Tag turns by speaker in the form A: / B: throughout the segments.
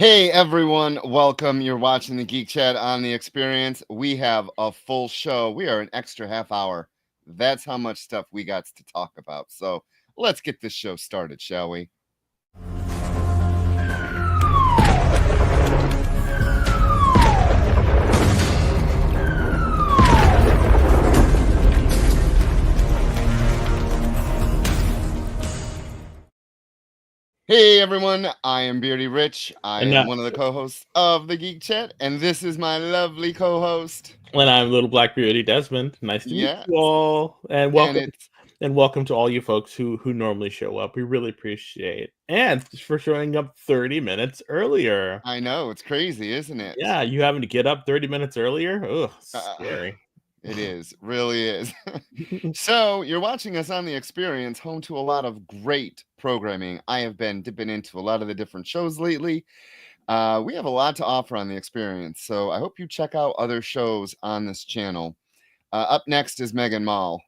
A: Hey everyone, welcome. You're watching the Geek Chat on the Experience. We have a full show. We are an extra half hour. That's how much stuff we got to talk about. So let's get this show started, shall we? Hey everyone, I am Beardy Rich. I am one of the co-hosts of the Geek Chat, and this is my lovely co-host.
B: And I'm Little Black Beauty Desmond. Nice to meet you all, and welcome to all you folks who normally show up. We really appreciate, and for showing up 30 minutes earlier.
A: I know, it's crazy, isn't it?
B: Yeah, you having to get up 30 minutes earlier? Ugh, scary.
A: It is, really is. So you're watching us on the Experience, home to a lot of great programming. I have been dipping into a lot of the different shows lately. We have a lot to offer on the Experience, so I hope you check out other shows on this channel. Up next is Megan Mall,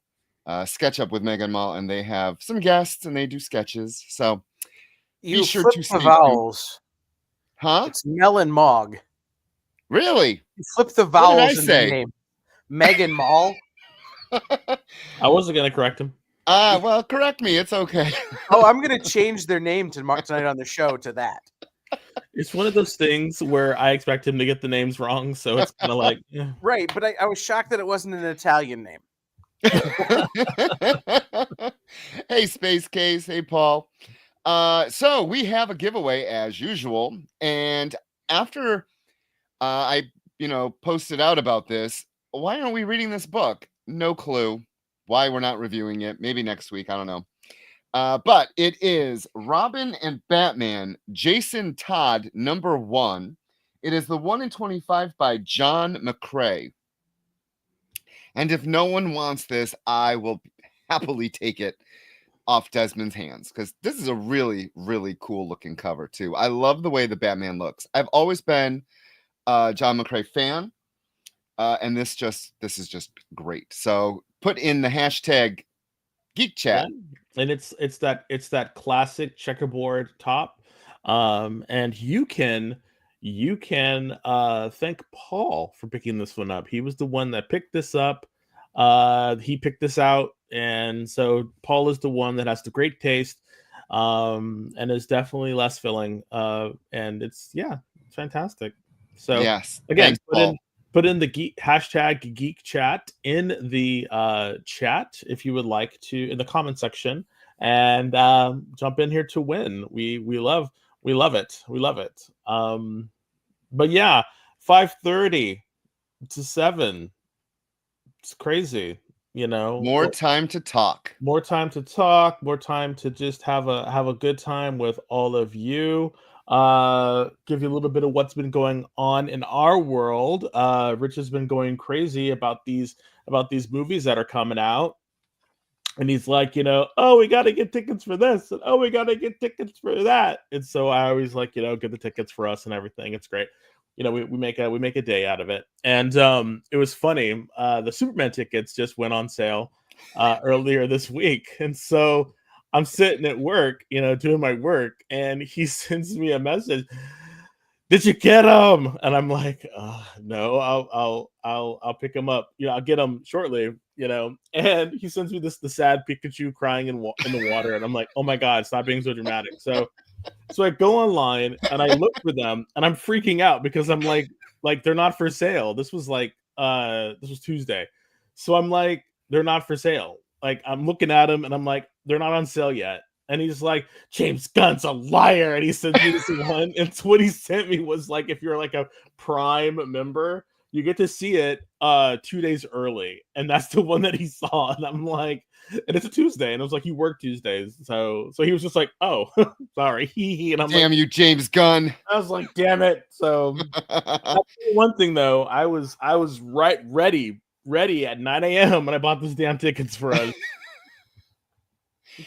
A: Sketch Up with Megan Mall, and they have some guests and they do sketches. So
C: you
A: be sure
C: flip
A: to
C: the
A: stay
C: vowels.
A: Huh?
C: It's Mel and Mog.
A: Really?
C: You flip the vowels in the name. Megan Mall.
B: I wasn't gonna correct him.
A: Well, correct me. It's okay.
C: I'm gonna change their name tonight on the show to that.
B: It's one of those things where I expect him to get the names wrong, so it's kind of like
C: right. But I was shocked that it wasn't an Italian name.
A: Hey, Space Case. Hey, Paul. So we have a giveaway as usual, and after I posted out about this, why aren't we reading this book? No clue why we're not reviewing it. Maybe next week. I don't know. But it is Robin and Batman, Jason Todd, #1. It is the 1 in 25 by John McCrae. And if no one wants this, I will happily take it off Desmond's hands, because this is a really, really cool looking cover too. I love the way the Batman looks. I've always been a John McCrae fan. And this is just great. So put in the hashtag Geek Chat.
B: Yeah. And it's that classic checkerboard top. And you can thank Paul for picking this one up. He was the one that picked this up. He picked this out, and so Paul is the one that has the great taste, and is definitely less filling. And it's fantastic. So
A: yes,
B: again,
A: thanks,
C: Put
B: in the hashtag Geek Chat in the chat if you would like to, in the comment section, and jump in here to win. We love it. We love it. But yeah, 5:30 to 7. It's crazy,
A: More time to talk.
B: More time to talk. More time to just have a good time with all of you. Give you a little bit of what's been going on in our world. Rich has been going crazy about these movies that are coming out, and he's like, oh, we got to get tickets for this, and oh, we got to get tickets for that. And so I always like, get the tickets for us and everything. It's great. We make a day out of it. And it was funny. The Superman tickets just went on sale earlier this week, and so I'm sitting at work, doing my work, and he sends me a message. Did you get them? And I'm like, no, I'll pick them up. I'll get them shortly. And he sends me the sad Pikachu crying in the water, and I'm like, oh my god, stop being so dramatic. So I go online and I look for them, and I'm freaking out because I'm like they're not for sale. This was Tuesday, so I'm like, they're not for sale. Like, I'm looking at them and I'm like, they're not on sale yet. And he's like, James Gunn's a liar. And he sent me this one. And what he sent me was like, if you're like a Prime member, you get to see it 2 days early. And that's the one that he saw. And I'm like, and it's a Tuesday. And I was like, you work Tuesdays. So he was just like, oh, sorry. And I'm
A: damn
B: like,
A: you, James Gunn.
B: I was like, damn it. So one thing though, I was ready at 9 a.m. and I bought those damn tickets for us.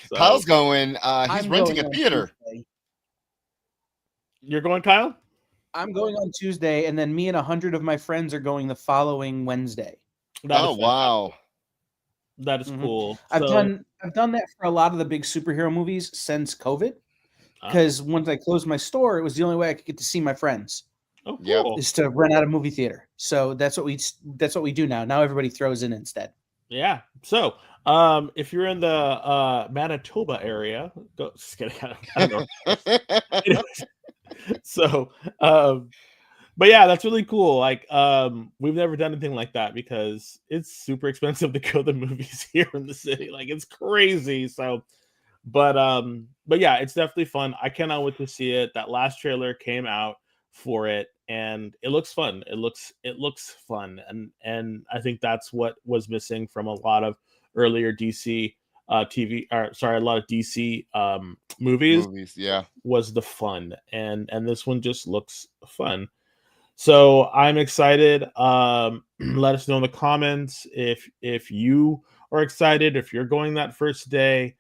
A: So, Kyle's going. He's renting a theater.
C: Tuesday.
B: You're going, Kyle?
C: I'm going on Tuesday, and then me and 100 of my friends are going the following Wednesday.
A: Wow,
B: that is cool.
C: I've done that for a lot of the big superhero movies since COVID. because once I closed my store, it was the only way I could get to see my friends.
B: Oh,
A: Yep.
B: cool.
C: Is to rent out a movie theater. So that's what we do now. Now everybody throws in instead.
B: Yeah. So, if you're in the Manitoba area, go. Just kidding. I don't know. Anyways, so, but yeah, that's really cool. Like, we've never done anything like that because it's super expensive to go to the movies here in the city. Like, it's crazy. So, but yeah, it's definitely fun. I cannot wait to see it. That last trailer came out for it, and it looks fun. It looks fun, and I think that's what was missing from a lot of earlier DC TV, or sorry, a lot of DC movies
A: Movies, yeah.
B: was the fun, and this one just looks fun. So I'm excited. Let us know in the comments if you are excited, if you're going that first day,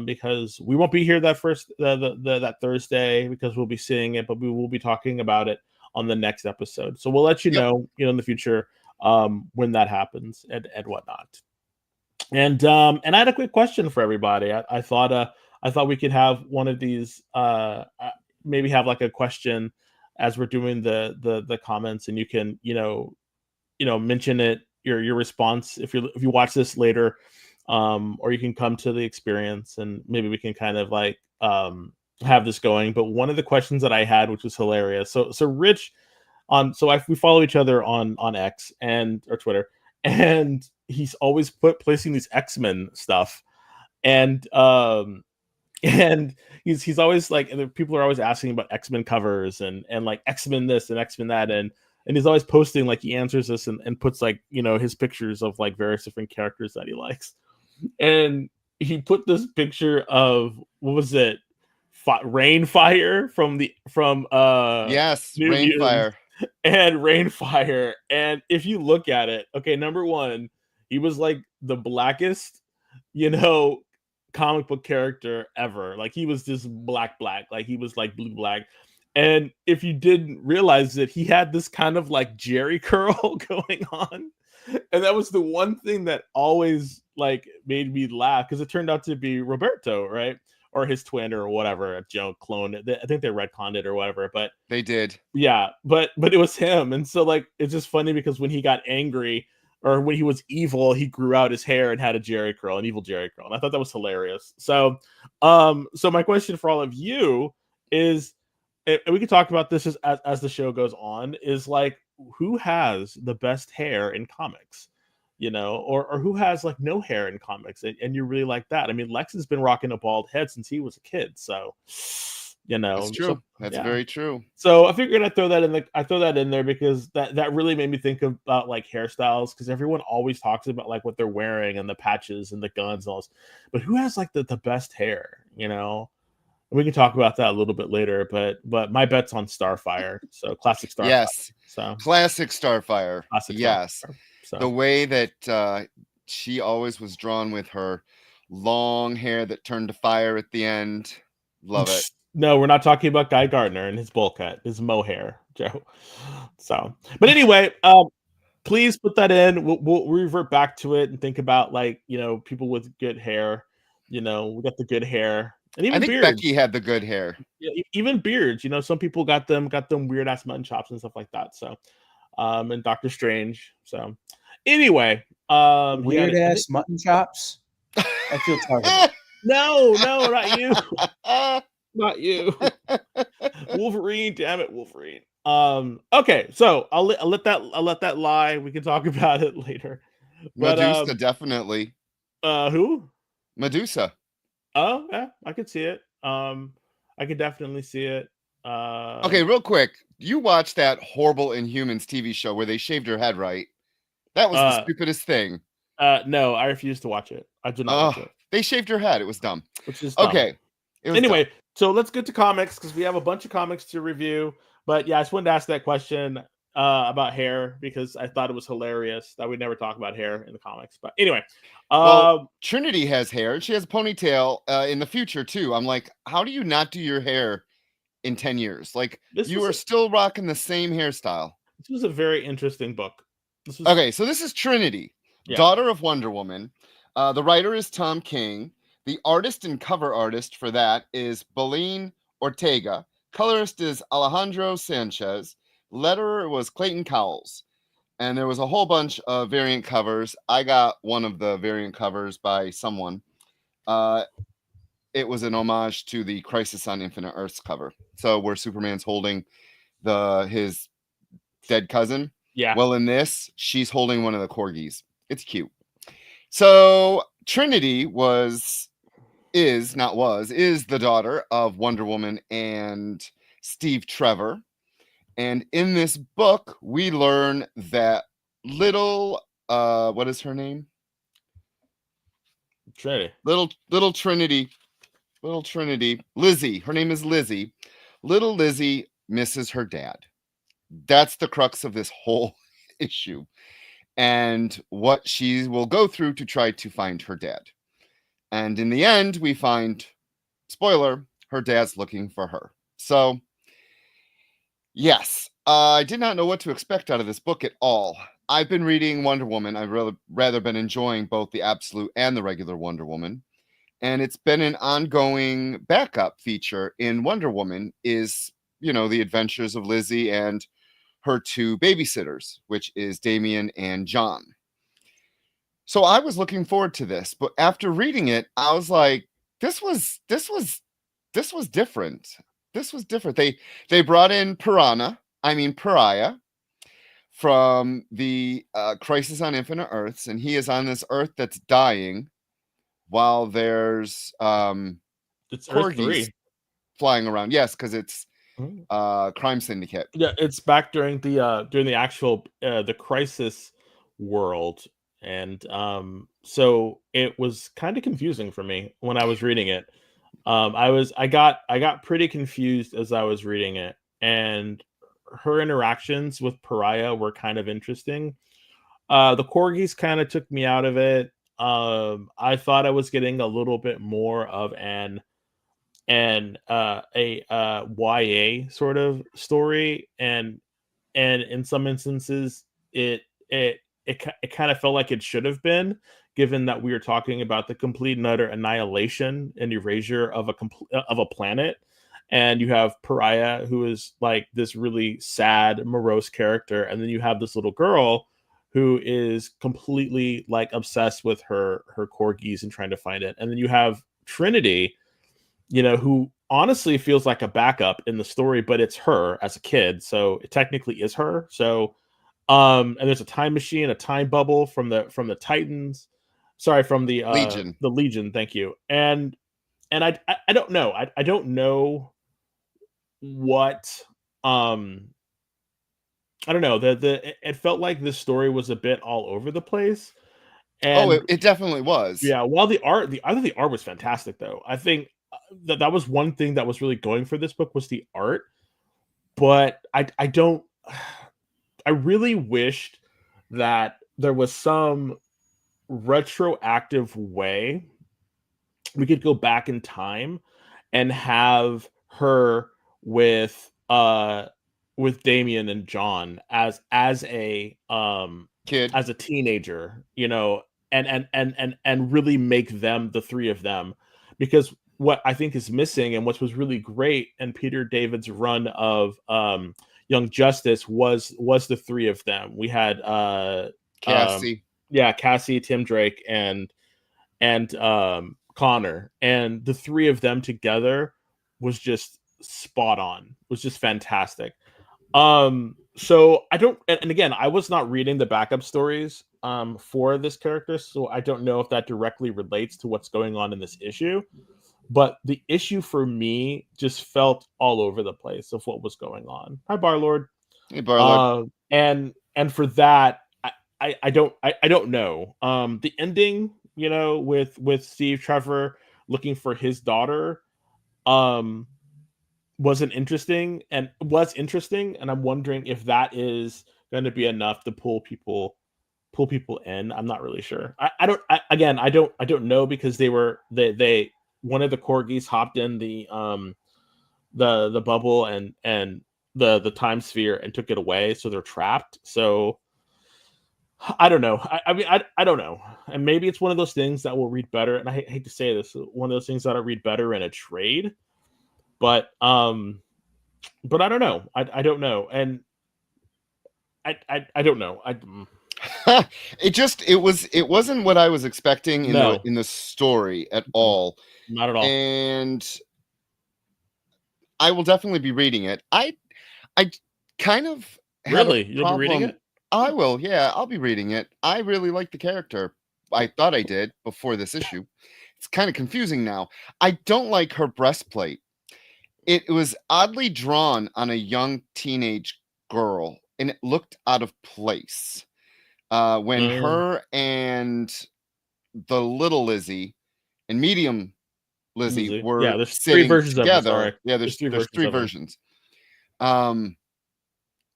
B: because we won't be here that first that Thursday because we'll be seeing it, but we will be talking about it on the next episode. So we'll let you
A: Yep.
B: know, in the future, when that happens and whatnot. And I had a quick question for everybody. I thought we could have one of these, maybe have like a question as we're doing the comments, and you can mention it, your response if you watch this later, or you can come to the experience and maybe we can kind of like have this going. But one of the questions that I had, which was hilarious, so Rich we follow each other on X and or Twitter, and he's always placing these X-Men stuff, and and he's always like, and people are always asking about X-Men covers and like X-Men this and X-Men that, and he's always posting, like, he answers this and puts, like, his pictures of like various different characters that he likes. And he put this picture of, what was it, Rainfire from
A: Yes,
B: New Mutants,
A: Rainfire.
B: and Rainfire. And if you look at it, okay, number one, he was like the blackest, comic book character ever. Like, he was just black, like he was like blue black. And if you didn't realize that he had this kind of like Jerry curl going on, and that was the one thing that always like made me laugh, because it turned out to be Roberto, right? Or his twin or whatever, clone. I think they retconned it or whatever, but
A: They did.
B: yeah, but it was him. And so, like, it's just funny because when he got angry or when he was evil, he grew out his hair and had a Jerry curl, an evil Jerry curl. And I thought that was hilarious. So my question for all of you is, and we can talk about this as the show goes on, is like, who has the best hair in comics? Or who has like no hair in comics, and you really like that. I mean, Lex has been rocking a bald head since he was a kid, so
A: That's true.
B: so,
A: That's
B: yeah.
A: very true.
B: So I figured I'd throw that in. I throw that in there because that really made me think about like hairstyles, because everyone always talks about like what they're wearing and the patches and the guns and all this, but who has like the best hair? We can talk about that a little bit later, but my bet's on Starfire. So classic Starfire.
A: Yes.
B: So
A: Classic Starfire.
B: classic
A: Yes.
B: Starfire. So
A: The way that she always was drawn with her long hair that turned to fire at the end. Love it.
B: No, we're not talking about Guy Gardner and his bowl cut, his mohair, Joe. So, but anyway, please put that in. We'll revert back to it and think about, like, people with good hair. We got the good hair, and even
A: I think
B: beards.
A: Becky had the good hair.
B: Yeah, even beards. Some people got them weird ass mutton chops and stuff like that. So, and Doctor Strange. So, anyway,
C: Weird ass mutton chops. I feel targeted.
B: No, not you. Not you. Wolverine, damn it, Wolverine. Okay, so I'll let that lie. We can talk about it later. But
A: Medusa, definitely.
B: Who?
A: Medusa.
B: Oh, yeah, I could see it. I could definitely see it.
A: Okay, real quick. You watched that horrible Inhumans TV show where they shaved her head, right? That was the stupidest thing.
B: No, I refuse to watch it. I did not watch it.
A: They shaved her head. It was dumb.
B: Which is dumb.
A: Okay.
B: Anyway, so let's get to comics, because we have a bunch of comics to review. But yeah, I just wanted to ask that question about hair, because I thought it was hilarious that we never talk about hair in the comics. But anyway,
A: Trinity has hair. She has a ponytail in the future too. I'm like, how do you not do your hair in 10 years? Like, you are still rocking the same hairstyle.
B: This was a very interesting book.
A: Okay, so this is Trinity, daughter of Wonder Woman. The writer is Tom King. The artist and cover artist for that is Boleen Ortega. Colorist is Alejandro Sanchez. Letterer was Clayton Cowles. And there was a whole bunch of variant covers. I got one of the variant covers by someone. It was an homage to the Crisis on Infinite Earths cover. So where Superman's holding his dead cousin.
B: Yeah.
A: Well, in this, she's holding one of the corgis. It's cute. So Trinity is the daughter of Wonder Woman and Steve Trevor. And in this book, we learn that little what is her name?
B: Trinity.
A: Little Trinity. Lizzie. Her name is Lizzie. Little Lizzie misses her dad. That's the crux of this whole issue. And what she will go through to try to find her dad. And in the end, we find, spoiler, her dad's looking for her. So, yes, I did not know what to expect out of this book at all. I've been reading Wonder Woman. I've rather been enjoying both the Absolute and the regular Wonder Woman. And it's been an ongoing backup feature in Wonder Woman is, the adventures of Lizzie and her two babysitters, which is Damien and John. So I was looking forward to this, but after reading it, I was like, this was different. This was different. They brought in Pariah from the Crisis on Infinite Earths, and he is on this Earth that's dying while there's
B: It's Earth 3
A: corgis flying around. Yes, because it's Crime Syndicate.
B: Yeah, it's back during the actual the Crisis world, and so it was kind of confusing for me when I was reading it. I got pretty confused as I was reading it, and her interactions with Pariah were kind of interesting. The corgis kind of took me out of it. I thought I was getting a little bit more of a YA sort of story, and in some instances it kind of felt like it should have been, given that we were talking about the complete and utter annihilation and erasure of a planet, and you have Pariah, who is like this really sad, morose character, and then you have this little girl who is completely like obsessed with her corgis and trying to find it, and then you have Trinity, who honestly feels like a backup in the story, but it's her as a kid, so it technically is her. So and there's a time machine, a time bubble from the Titans, from the
A: Legion.
B: The Legion, thank you. And I don't know. I don't know what I don't know. It felt like this story was a bit all over the place. And
A: it definitely was.
B: Yeah, while the art was fantastic, though. I think that was one thing that was really going for this book was the art. But I really wished that there was some retroactive way we could go back in time and have her with Damien and John as a
A: kid,
B: as a teenager, and really make them the three of them, because what I think is missing and what was really great in Peter David's run of Young Justice was the three of them. We had
A: Cassie,
B: Cassie, Tim Drake, and Connor, and the three of them together was just spot on. Was just fantastic. So I don't, and again, I was not reading the backup stories for this character, so I don't know if that directly relates to what's going on in this issue. But the issue for me just felt all over the place of what was going on. Hi, Barlord.
A: Hey, Barlord.
B: And for that, I don't know. The ending, with Steve Trevor looking for his daughter, was interesting, and I'm wondering if that is going to be enough to pull people in. I'm not really sure. I don't know, because they one of the corgis hopped in the bubble and the time sphere and took it away, so they're trapped. So I don't know. I don't know. And maybe it's one of those things that will read better. And I hate to say this, one of those things that I read better in a trade. But I don't know. I don't know, and I don't know.
A: It wasn't what I was expecting
B: No.
A: in the story at all.
B: Not at all.
A: And I will definitely be reading it. I kind of have a
B: Really? You'll be reading
A: problem.
B: it?
A: I will, yeah, I'll be reading it. I really like the character. I thought I did before this issue. It's kind of confusing now. I don't like her breastplate. It was oddly drawn on a young teenage girl, and it looked out of place. When her and the little Lizzie and medium Lizzie
B: Lizzie. Yeah,
A: were
B: there's 3
A: sitting
B: versions of it,
A: together.
B: sorry.
A: Yeah,
B: There's 3
A: there's
B: versions
A: 3
B: of it.
A: versions.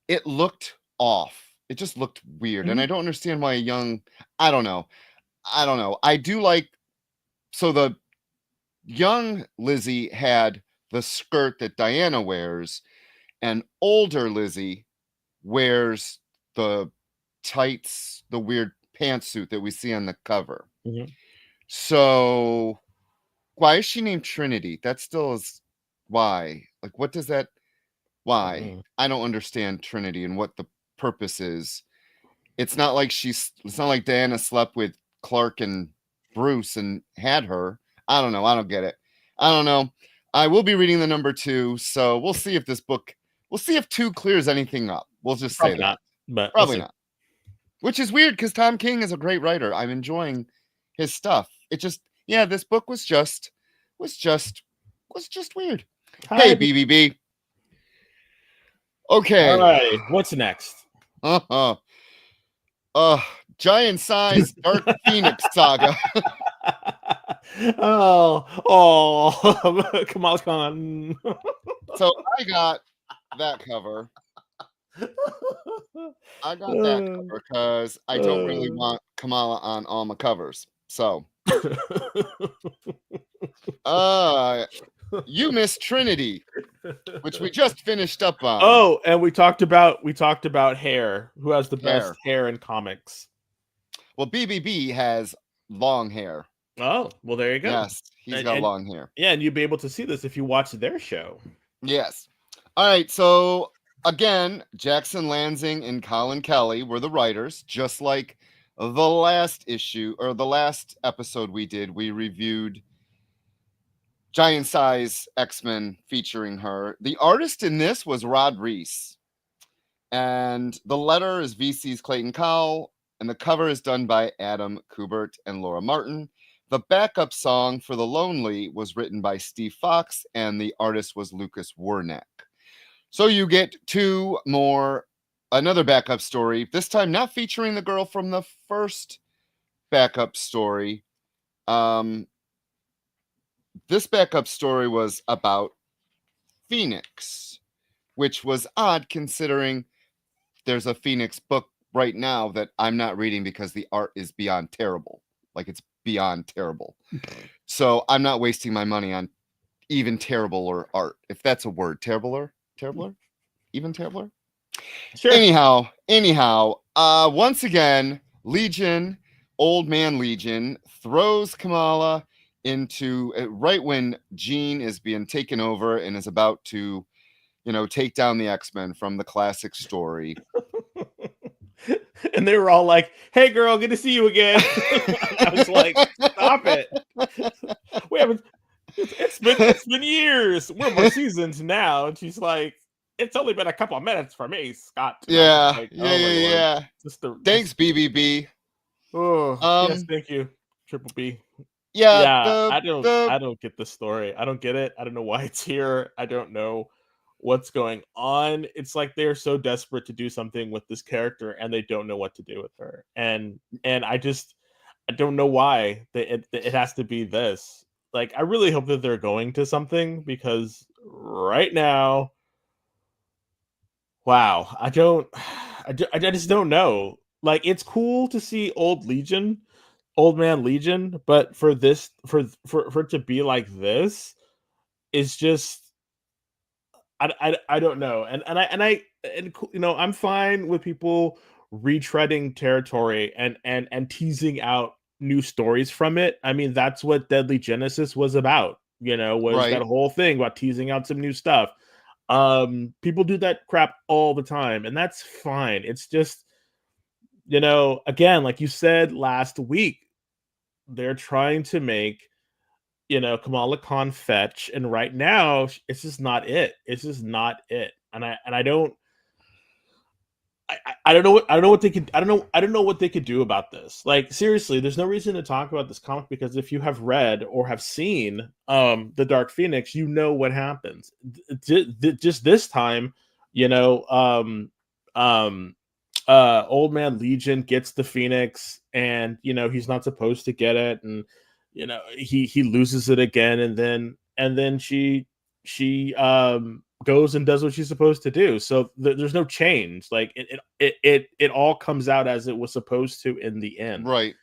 A: It looked off. It just looked weird, and I don't understand why a young. I don't know. I do like. So the young Lizzie had the skirt that Diana wears, and older Lizzie wears the tights, the weird pantsuit that we see on the cover.
B: Mhm.
A: So why is she named Trinity? That still is why. Like, what does that? Why?
B: Mhm.
A: I don't understand Trinity and what the purpose is. It's not like it's not like Diana slept with Clark and Bruce and had her. I don't know. I don't get it. I don't know. I will be reading the number 2, so we'll see if we'll see if 2 clears anything up. We'll just say
B: Probably
A: that.
B: not, but we'll
A: Probably
B: see.
A: not. Which is weird because Tom King is a great writer. I'm enjoying his stuff. It just, yeah, this book was just weird. Hey,
B: Hi.
A: BBB.
B: All
A: Okay.
B: right. What's next?
A: Uh-huh. Giant size Dark Phoenix saga.
B: Kamal Khan.
A: So I got that cover. I got that cover because I don't really want Kamala on all my covers. So you missed Trinity, which we just finished up on.
B: Oh, and we talked about hair. Who has the best hair in comics?
A: Well, BBB has long hair.
B: Oh, well, there you go.
A: Yes, he's got long hair.
B: Yeah, and you'll be able to see this if you watch their show.
A: Yes. All right. So again, Jackson Lansing and Colin Kelly were the writers, just like the last issue or the last episode we did. We reviewed Giant Size X-Men featuring her. The artist in this was Rod Reese. And the letter is VC's Clayton Cowell, and the cover is done by Adam Kubert and Laura Martin. The backup song for The Lonely was written by Steve Fox, and the artist was Lucas Werneck. So you get another backup story, this time not featuring the girl from the first backup story. This backup story was about Phoenix, which was odd considering there's a Phoenix book right now that I'm not reading because the art is beyond terrible. Like, it's beyond terrible. So I'm not wasting my money on even terribler art, if that's a word. Terribler, even terribler.
B: Sure.
A: Anyhow, once again, Old Man Legion throws Kamala into right when Jean is being taken over and is about to, take down the X-Men from the classic story.
B: And they were all like, "Hey, girl, good to see you again." I was like, "Stop it! We haven't. It's been years. We're more seasoned now." And she's like, "It's only been a couple of minutes for me, Scott."
A: Yeah,
B: like,
A: yeah. Thanks, BBB.
B: Oh, yes, thank you, Triple B.
A: Yeah,
B: I don't get the story. I don't get it. I don't know why it's here. I don't know what's going on. It's like they're so desperate to do something with this character and they don't know what to do with her. And I don't know why it has to be this. Like, I really hope that they're going to something, because right now, wow, I just don't know. Like, it's cool to see Old Man Legion, but for this, for it to be like this is just, I don't know. And I'm fine with people retreading territory and teasing out new stories from it. I mean, that's what Deadly Genesis was about. was
A: Right.
B: that whole thing about teasing out some new stuff. People do that crap all the time, and that's fine. It's just, again, like you said last week, they're trying to make, Kamala Khan fetch, and right now it's just not it. It's just not it. And I don't I don't know what they could I don't know what they could do about this. Like, seriously, there's no reason to talk about this comic, because if you have read or have seen the Dark Phoenix, you know what happens. Just this time, you know, Old Man Legion gets the Phoenix, and he's not supposed to get it, and he loses it again, and then she goes and does what she's supposed to do. So there's no change. Like, it all comes out as it was supposed to in the end.
A: Right.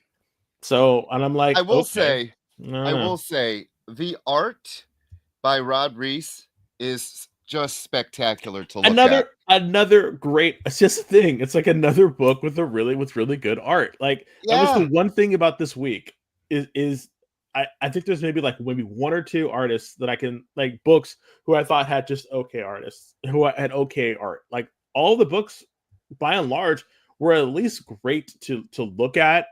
B: So, and I'm like,
A: I will
B: okay,
A: say, the art by Rod Reese is just spectacular to look at.
B: another great. It's just a thing. It's like another book with really good art. Like, that was the
A: Yeah.
B: one thing about this week is I think there's maybe one or two artists that I can, like, books who I thought had just okay artists, who had okay art. Like, all the books by and large were at least great to look at,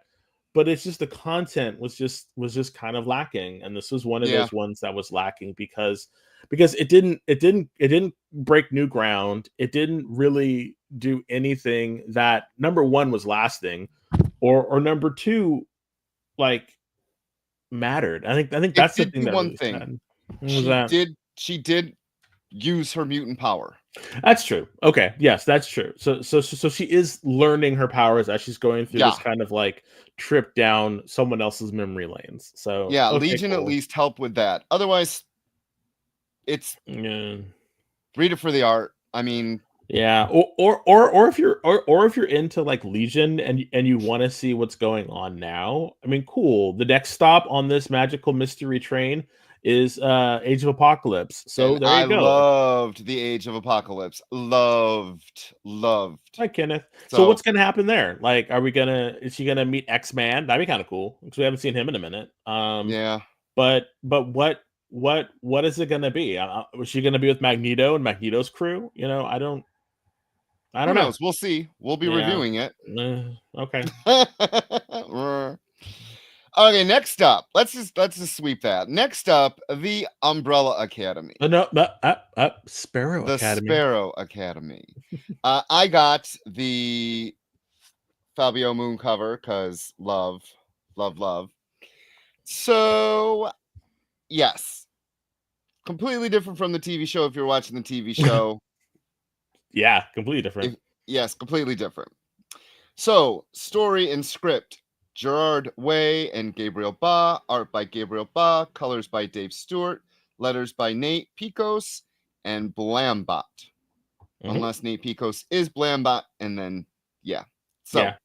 B: but it's just the content was just kind of lacking, and this was one of
A: Yeah.
B: those ones that was lacking because it didn't break new ground. It didn't really do anything that, number one, was lasting, or number two, like, mattered. I think
A: It
B: that's the
A: did
B: thing
A: do
B: that
A: one
B: really
A: thing.
B: sad. What was that?
A: She did use her mutant power.
B: That's true. Okay, yes, that's true. So she is learning her powers as she's going through this
A: Yeah.
B: kind of, like, trip down someone else's memory lanes. So,
A: Yeah,
B: okay,
A: Legion at
B: cool.
A: least helped with that. Otherwise, it's
B: Yeah.
A: read it for the art. I mean,
B: Yeah, or if you're into, like, Legion, and you want to see what's going on now, I mean, cool. The next stop on this magical mystery train is Age of Apocalypse. So
A: and
B: there
A: I
B: you go.
A: loved the Age of Apocalypse. Loved.
B: Hi, Kenneth. So
A: So
B: what's gonna happen there? Like, is she gonna meet X-Man? That'd be kind of cool, because we haven't seen him in a minute.
A: yeah,
B: But what is it gonna be? Was she gonna be with Magneto and Magneto's crew? I
A: who
B: don't know.
A: knows? We'll see. We'll be
B: Yeah.
A: reviewing it.
B: Okay.
A: Okay, next up. Let's just sweep that. Next up, the Umbrella Academy.
B: No, Sparrow
A: The
B: Academy.
A: Sparrow Academy. I got the Fabio Moon cover because love. So, yes, completely different from the TV show. If you're watching the TV show,
B: Yeah, completely different.
A: yes, completely different. So, story and script: Gerard Way and Gabriel Ba. Art by Gabriel Ba. Colors by Dave Stewart. Letters by Nate Picos and Blambot.
B: Mhm.
A: Unless Nate Picos is Blambot, and then yeah. So,
B: Yeah.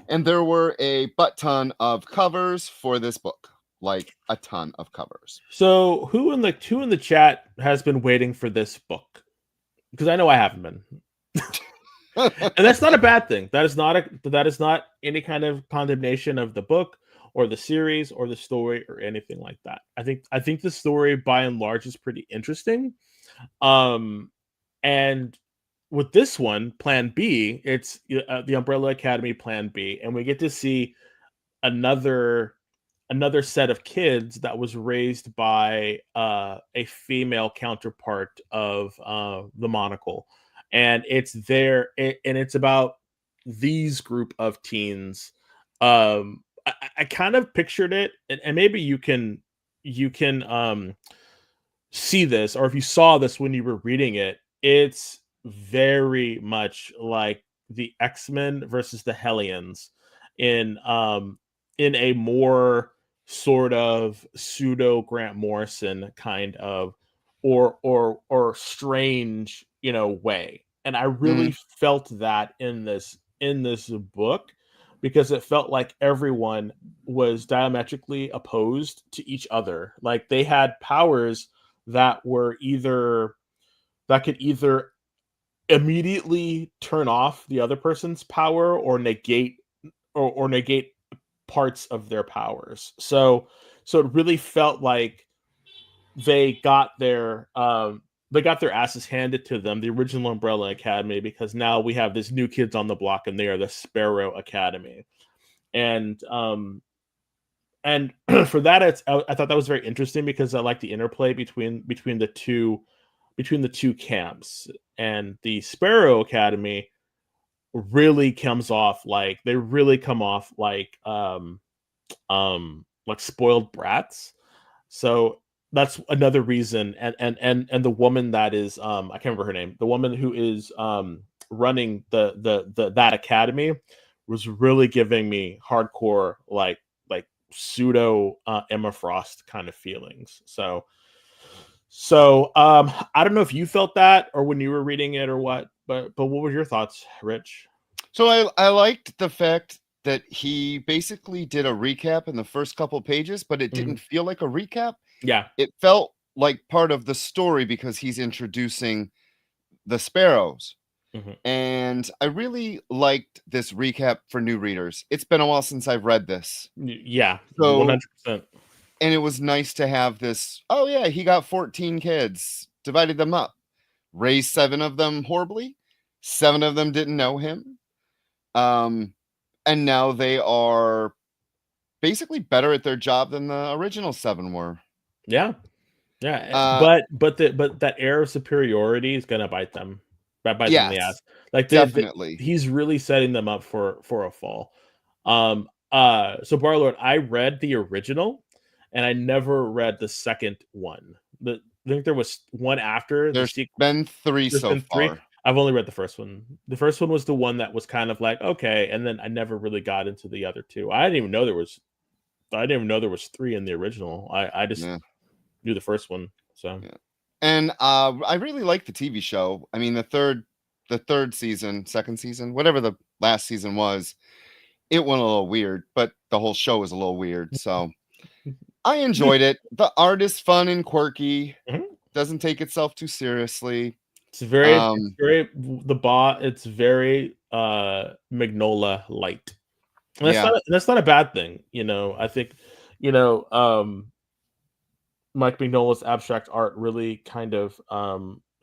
A: and there were a butt ton of covers for this book, like a ton of covers.
B: So who in the chat has been waiting for this book? Because I know I haven't been. And that's not a bad thing. That is not any kind of condemnation of the book or the series or the story or anything like that. I think the story by and large is pretty interesting. And with this one, Plan B, it's the Umbrella Academy Plan B, and we get to see another set of kids that was raised by a female counterpart of the Monocle, and it's about these group of teens. I kind of pictured it, and maybe you can see this, or if you saw this when you were reading it, it's very much like the X-Men versus the Hellions in a more sort of pseudo Grant Morrison kind of or strange, way. And I really
A: Mhm.
B: felt that in this book, because it felt like everyone was diametrically opposed to each other. Like, they had powers that could either immediately turn off the other person's power or negate parts of their powers. So it really felt like they got their asses handed to them, the original Umbrella Academy, because now we have this new kids on the block, and they are the Sparrow Academy. And for that, I thought that was very interesting because I like the interplay between the two camps. And the Sparrow Academy really comes off like like spoiled brats. So that's another reason. And the woman that is I can't remember her name, the woman who is running the that academy was really giving me hardcore like pseudo Emma Frost kind of feelings. So I don't know if you felt that or when you were reading it or what, but what were your thoughts, Rich?
A: So I liked the fact that he basically did a recap in the first couple pages, but it didn't feel like a recap.
B: Yeah.
A: It felt like part of the story because he's introducing the Sparrows. And I really liked this recap for new readers. It's been a while since I've read this.
B: Yeah,
A: So
B: 100%.
A: And it was nice to have this. Oh yeah, he got 14 kids, divided them up, raised 7 of them horribly. 7 of them didn't know him. And now they are basically better at their job than the original 7 were.
B: Yeah. But that air of superiority is gonna bite them. Bite them in the ass. Like
A: definitely.
B: He's really setting them up for a fall. So Barlord, I read the original and I never read the second one. I think there was one after.
A: There's been 3 so far.
B: I've only read the first one. The first one was the one that was kind of like, okay, and then I never really got into the other 2. I didn't even know there was 3 in the original. I just knew the first one. So
A: and I really like the TV show. I mean, the third season, second season, whatever the last season was, it went a little weird, but the whole show was a little weird. So I enjoyed it. The art is fun and quirky. Doesn't take itself too seriously.
B: It's very Magnolia light. And that's not a bad thing, you know. I think, you know, Mike Mignola's abstract art really kind of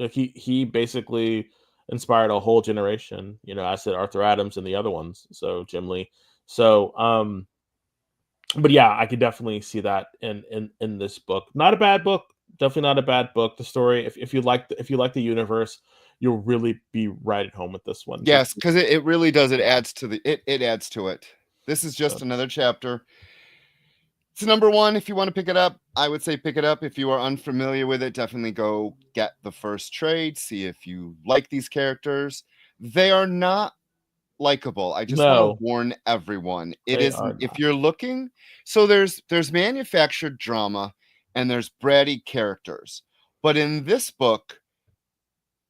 B: he basically inspired a whole generation. You know, I said Arthur Adams and the other ones, so Jim Lee. So but yeah, I could definitely see that in this book. Not a bad book. Definitely not a bad book. The story, if you like the universe, you'll really be right at home with this one.
A: Yes, because it really does. It adds to it adds to it. This is just another chapter. It's number 1. If you want to pick it up, I would say pick it up. If you are unfamiliar with it, definitely go get the first trade. See if you like these characters. They are not likable. I just want to warn everyone. It isn't. If you're looking, so there's manufactured drama and there's bratty characters. But in this book,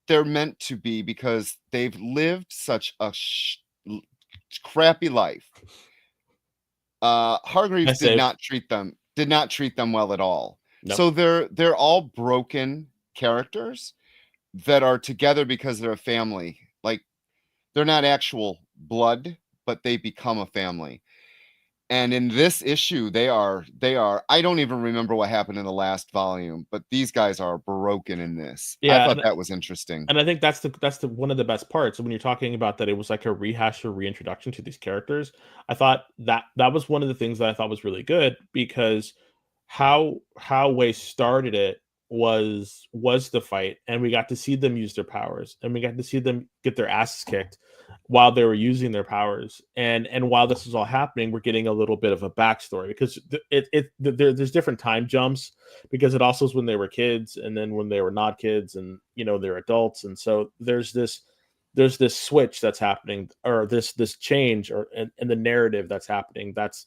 A: they're meant to be because they've lived such a crappy life. Hargreaves did not treat them well at all. Nope. So they're all broken characters that are together because they're a family. Like, they're not actual blood, but they become a family. And in this issue, they are, I don't even remember what happened in the last volume, but these guys are broken in this. I thought that was interesting.
B: And I think that's the one of the best parts. When you're talking about that, it was like a rehash or reintroduction to these characters. I thought that was one of the things that I thought was really good, because how Way started it was the fight, and we got to see them use their powers, and we got to see them get their asses kicked while they were using their powers. And while this is all happening, we're getting a little bit of a backstory, because there's different time jumps, because it also is when they were kids and then when they were not kids, and you know, they're adults. And so there's this switch that's happening, or this change, or in the narrative that's happening. That's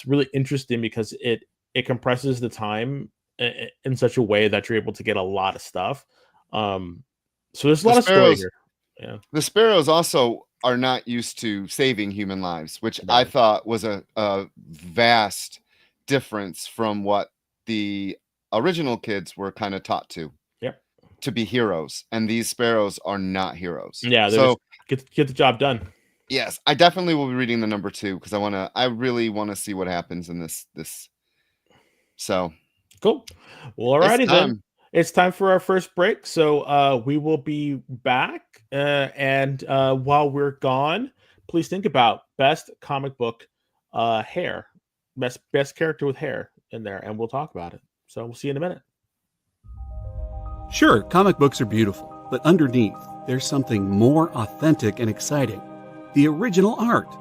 B: really interesting, because it compresses the time in such a way that you're able to get a lot of stuff. So there's a lot of story here. Yeah.
A: The Sparrows also are not used to saving human lives, which I thought was a vast difference from what the original kids were kind of taught to.
B: Yep.
A: To be heroes, and these Sparrows are not heroes.
B: Yeah, so get the job done.
A: Yes, I definitely will be reading the number 2, because I really want to see what happens in this. So
B: Cool. Well, alrighty then.
A: time.
B: It's time for our first break. So we will be back. And while we're gone, please think about best comic book hair. Best character with hair in there, and we'll talk about it. So we'll see you in a minute.
D: Sure, comic books are beautiful, but underneath, there's something more authentic and exciting. The original art.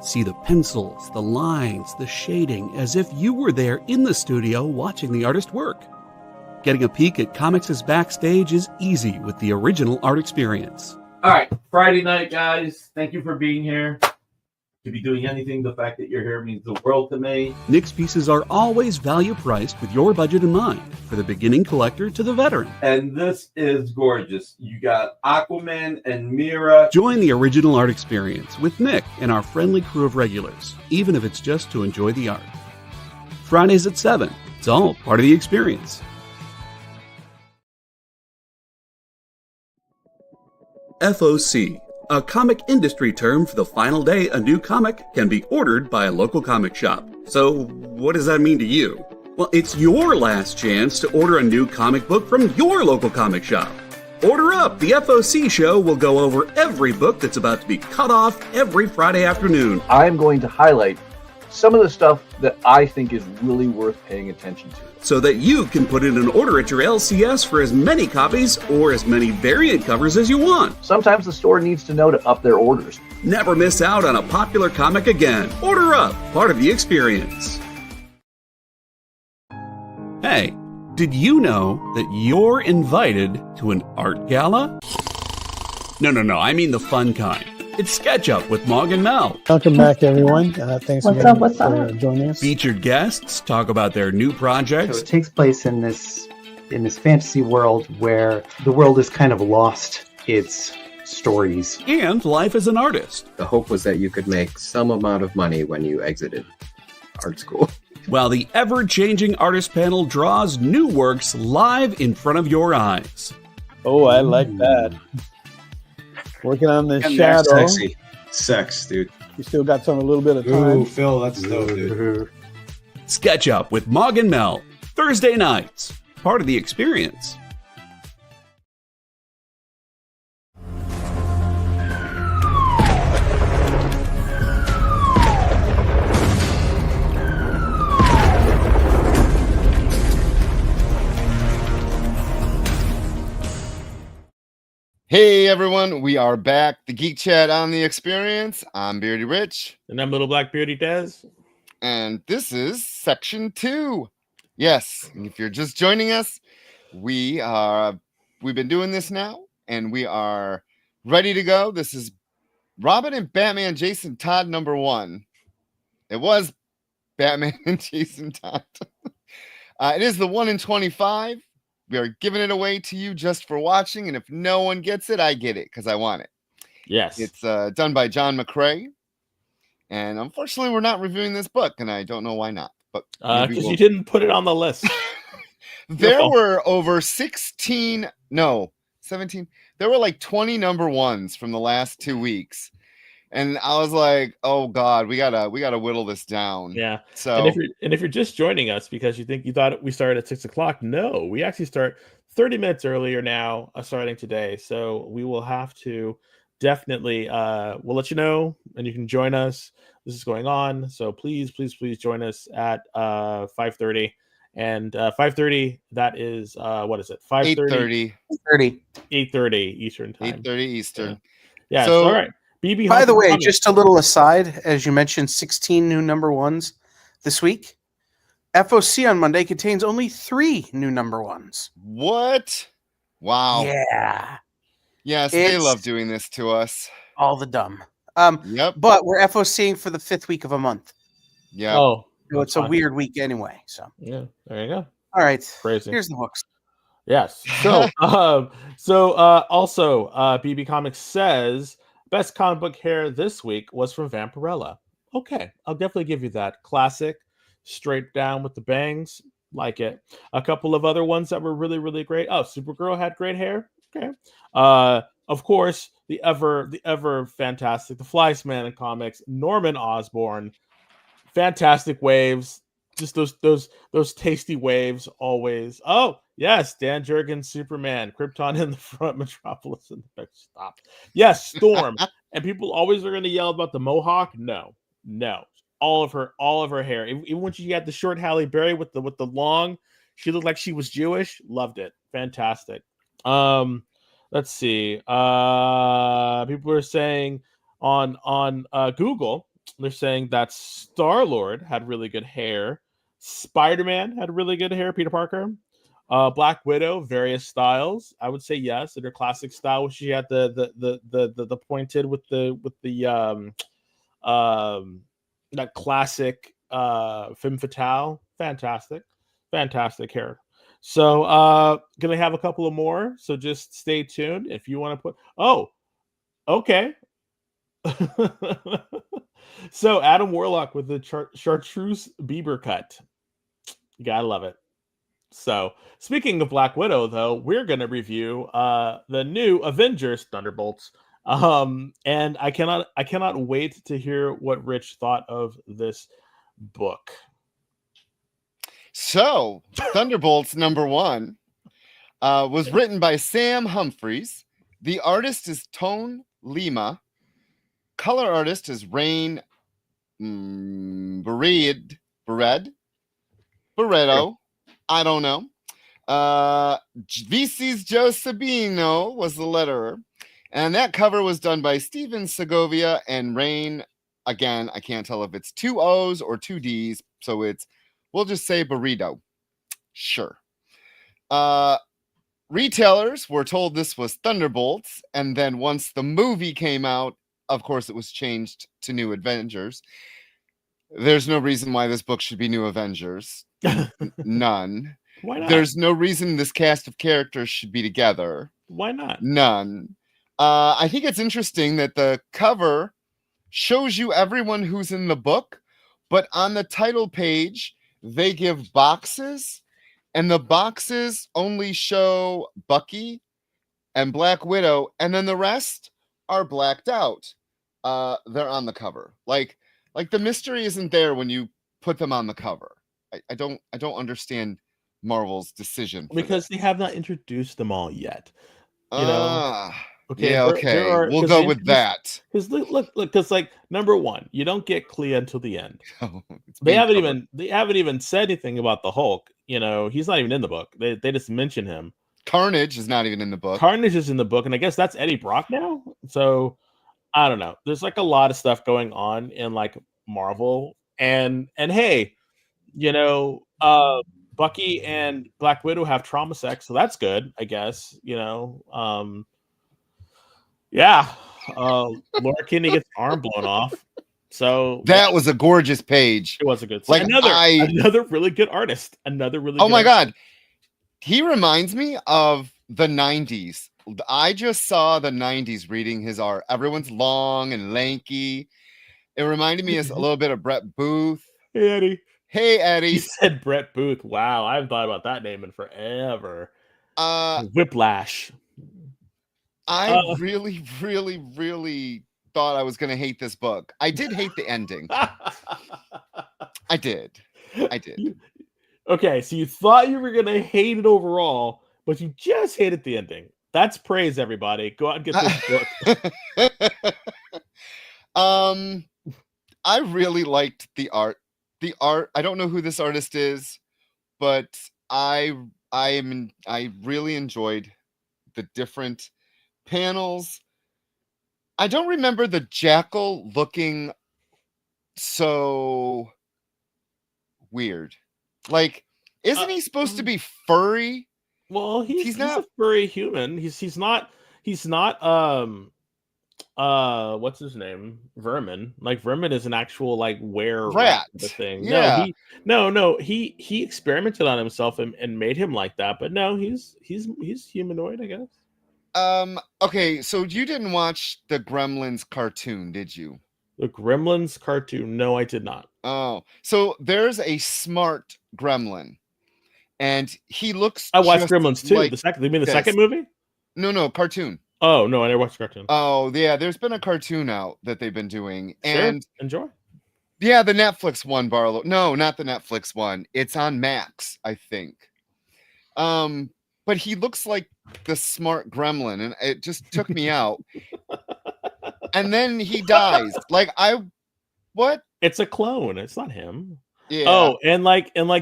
D: See the pencils, the lines, the shading, as if you were there in the studio watching the artist work. Getting a peek at comics' backstage is easy with the original art experience.
E: All right, Friday night, guys. Thank you for being here. To be doing anything, the fact that you're here means the world to me.
D: Nick's pieces are always value priced with your budget in mind, for the beginning collector to the veteran.
E: And this is gorgeous. You got Aquaman and Mira.
D: Join the original art experience with Nick and our friendly crew of regulars, even if it's just to enjoy the art. Fridays at 7. It's all part of the experience. FOC, a comic industry term for the final day a new comic can be ordered by a local comic shop. So, what does that mean to you? Well, it's your last chance to order a new comic book from your local comic shop. Order up! The FOC show will go over every book that's about to be cut off every Friday afternoon.
F: I'm going to highlight some of the stuff that I think is really worth paying attention to,
D: so that you can put in an order at your LCS for as many copies or as many variant covers as you want.
F: Sometimes the store needs to know to up their orders.
D: Never miss out on a popular comic again. Order up, part of the experience. Hey, did you know that you're invited to an art gala? No, I mean the fun kind. It's SketchUp with Mog and Mel.
G: Welcome back, everyone. Thanks again for joining us.
D: Featured guests talk about their new projects.
H: So it takes place in this fantasy world where the world has kind of lost its stories.
D: And life as an artist.
I: The hope was that you could make some amount of money when you exited art school.
D: While the ever-changing artist panel draws new works live in front of your eyes.
G: Oh, I like that. Working on the
I: And
G: shadow.
I: sexy. Sex, dude.
G: You still got a little bit of time.
I: Ooh, Phil, that's dope, dude.
D: SketchUp with Mog and Mel. Thursday nights. Part of the experience.
A: Hey everyone, we are back. The Geek Chat on the Experience. I'm Beardy Rich.
B: And I'm Little Black Beardy Dez.
A: And this is section 2. Yes, if you're just joining us, we've been doing this now, and we are ready to go. This is Robin and Batman Jason Todd number 1. It was Batman and Jason Todd. It is the 1 in 25. We are giving it away to you just for watching, and if no one gets it, I get it because I want it.
B: Yes.
A: It's done by John McCrae, and unfortunately, we're not reviewing this book, and I don't know why not. But
B: because you didn't put it on the list.
A: There were over 17. There were like 20 number ones from the last 2 weeks. And I was like, "Oh God, we gotta whittle this down."
B: Yeah.
A: So,
B: and if you're just joining us because you thought we started at 6:00, no, we actually start 30 minutes earlier now, starting today. So we will have to definitely we'll let you know, and you can join us. This is going on, so please join us at 5:30. And 5:30, that is what is it? 5:30, 8:30 Eastern time.
A: 8:30 Eastern.
B: Yeah.
A: So,
B: all right. BB.
C: By the way,
B: Comics.
C: just a little aside, as you mentioned, 16 new number ones this week. FOC on Monday contains only 3 new number ones.
A: What? Wow.
C: Yeah.
A: Yes, they
C: It's
A: love doing this to us.
C: all the dumb.
A: Yep.
C: But we're FOCing for the 5th week of a month.
A: Yeah.
B: Oh,
C: So it's a
B: fine.
C: weird week anyway. So
B: Yeah, there you go.
C: all right.
B: Crazy.
C: Here's the books.
B: Yes. So, also, BB Comics says best comic book hair this week was from Vampirella. Okay, I'll definitely give you that. Classic, straight down with the bangs. Like it. A couple of other ones that were really, really great. Oh, Supergirl had great hair. Okay. Of course, the ever fantastic, the Fleiss Man in comics, Norman Osborn. Fantastic waves. just those tasty waves always. Oh yes, Dan Jurgens, Superman, Krypton in the front, Metropolis in the back. Stop. Yes, Storm. And people always are going to yell about the mohawk. No, all of her hair. Even when she had the short Halle Berry with the long, she looked like she was Jewish. Loved it. Fantastic. Let's see. People are saying on Google, they're saying that Star-Lord had really good hair. Spider-Man had really good hair. Peter Parker. Black Widow, various styles. I would say yes. In her classic style, where she had the pointed with the that classic femme fatale. Fantastic hair. So gonna have a couple of more, so just stay tuned if you want to put. Oh, okay. So Adam Warlock with the chartreuse Bieber cut. You gotta love it. So speaking of Black Widow, though, we're gonna review the new Avengers Thunderbolts. And I cannot wait to hear what Rich thought of this book.
A: So, Thunderbolts #1 was written by Sam Humphries. The artist is Tone Lima. Color artist is Rain Barreto. I don't know. VC's Joe Sabino was the letterer. And that cover was done by Steven Segovia and Rain. Again, I can't tell if it's 2 O's or 2 D's. So we'll just say Burrito. Sure. Retailers were told this was Thunderbolts. And then once the movie came out, of course, it was changed to New Avengers. There's no reason why this book should be New Avengers. None.
B: Why not?
A: There's no reason this cast of characters should be together.
B: Why not?
A: None. I think it's interesting that the cover shows you everyone who's in the book, but on the title page, they give boxes, and the boxes only show Bucky and Black Widow, and then the rest are blacked out. They're on the cover. Like the mystery isn't there when you put them on the cover. I don't understand Marvel's decision
B: because they have not introduced them all yet. You know.
A: Okay, yeah, okay. We'll go with that.
B: Because look, because like #1, you don't get Clea until the end. They haven't even said anything about the Hulk. You know, he's not even in the book. They just mention him.
A: Carnage is not even in the book.
B: Carnage is in the book, and I guess that's Eddie Brock now. So I don't know. There's like a lot of stuff going on in like Marvel, and hey, you know, Bucky and Black Widow have trauma sex, so that's good, I guess. You know, yeah, Laura Kinney gets her arm blown off. So
A: that was a gorgeous page.
B: It was a good. So like another really good artist. Another really.
A: Oh
B: good
A: my
B: artist.
A: God, he reminds me of the '90s. I just saw the '90s reading his art. Everyone's long and lanky. It reminded me a little bit of Brett Booth.
B: Hey Eddie.
A: Hey Eddie.
B: He said Brett Booth. Wow, I haven't thought about that name in forever. Whiplash.
A: I really, really, really thought I was going to hate this book. I did hate the ending. I did.
B: Okay, so you thought you were going to hate it overall, but you just hated the ending. That's praise, everybody. Go out and get this book.
A: I really liked the art. I don't know who this artist is, but I really enjoyed the different panels. I don't remember the jackal looking so weird. Like, isn't he supposed to be furry?
B: Well, he's not a furry human. He's not what's his name? Vermin. Like Vermin is an actual like rat thing.
A: Yeah.
B: No, he experimented on himself and made him like that, but no, he's humanoid, I guess.
A: Okay, so you didn't watch the Gremlins cartoon, did you?
B: The Gremlins cartoon? No, I did not.
A: Oh, so there's a smart gremlin, and he looks.
B: I watched Gremlins too. Like the second, you mean the second movie?
A: No, cartoon.
B: Oh no, I never watched the cartoon.
A: Oh yeah, there's been a cartoon out that they've been doing, and
B: enjoy.
A: Yeah, the Netflix one, Barlow. No, not the Netflix one. It's on Max, I think. But he looks like the smart gremlin, and it just took me out. And then he dies. Like what?
B: It's a clone. It's not him.
A: Yeah.
B: Oh, and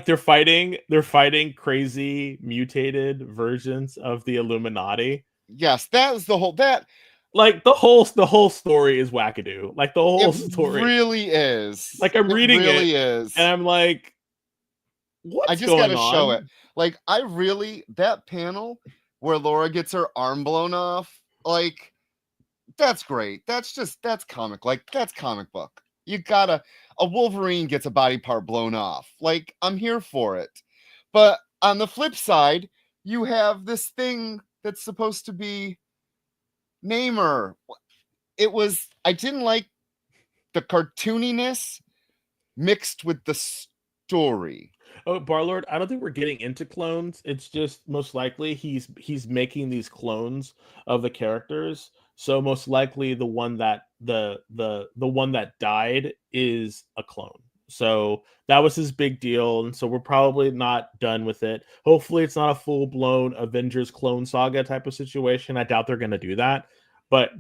B: they're fighting crazy mutated versions of the Illuminati.
A: Yes, that was the whole that
B: Like the whole story is wackadoo. Like the whole story
A: really is.
B: Like I'm reading it,
A: really is.
B: and I'm like, what's
A: I just
B: going
A: gotta
B: on?
A: show it. Like that panel where Laura gets her arm blown off, like that's great. That's comic. Like that's comic book. You gotta a Wolverine gets a body part blown off. Like I'm here for it. But on the flip side, you have this thing that's supposed to be Namor. I didn't like the cartooniness mixed with the story.
B: Oh, Barlord, I don't think we're getting into clones. It's just most likely he's making these clones of the characters. So most likely the one that the one that died is a clone. So that was his big deal, and so we're probably not done with it. Hopefully, it's not a full blown Avengers clone saga type of situation. I doubt they're going to do that, but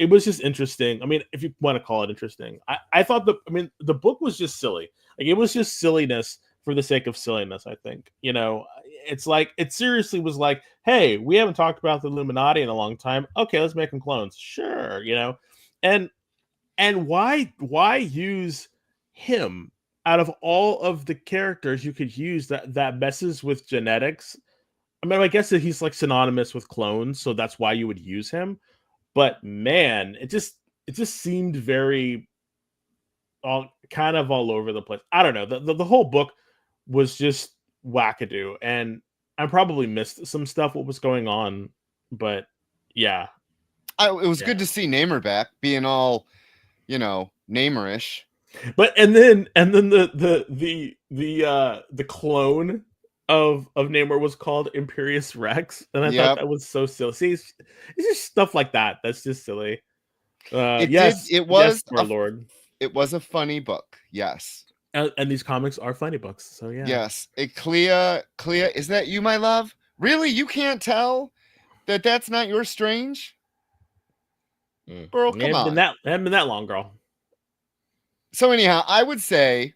B: it was just interesting. I mean, if you want to call it interesting, I thought the book was just silly. Like it was just silliness for the sake of silliness. I think it's like it seriously was like, hey, we haven't talked about the Illuminati in a long time. Okay, let's make them clones. Sure, and why use him out of all of the characters you could use that messes with genetics? I mean, I guess that he's like synonymous with clones, so that's why you would use him. But man, it just seemed very kind of all over the place. I don't know. The whole book was just wackadoo, and I probably missed some stuff what was going on, but yeah.
A: It was good to see Namor back, being all, Namorish.
B: But and then the clone of Namor was called Imperious Rex, and I thought that was so silly. See, it's just stuff like that that's just silly.
A: It was
B: our Lord.
A: It was a funny book, yes.
B: And these comics are funny books, so yeah.
A: Yes. Clea, is that you, my love? Really? You can't tell that that's not your Strange? Girl, come on.
B: Haven't been that long, girl.
A: So anyhow, I would say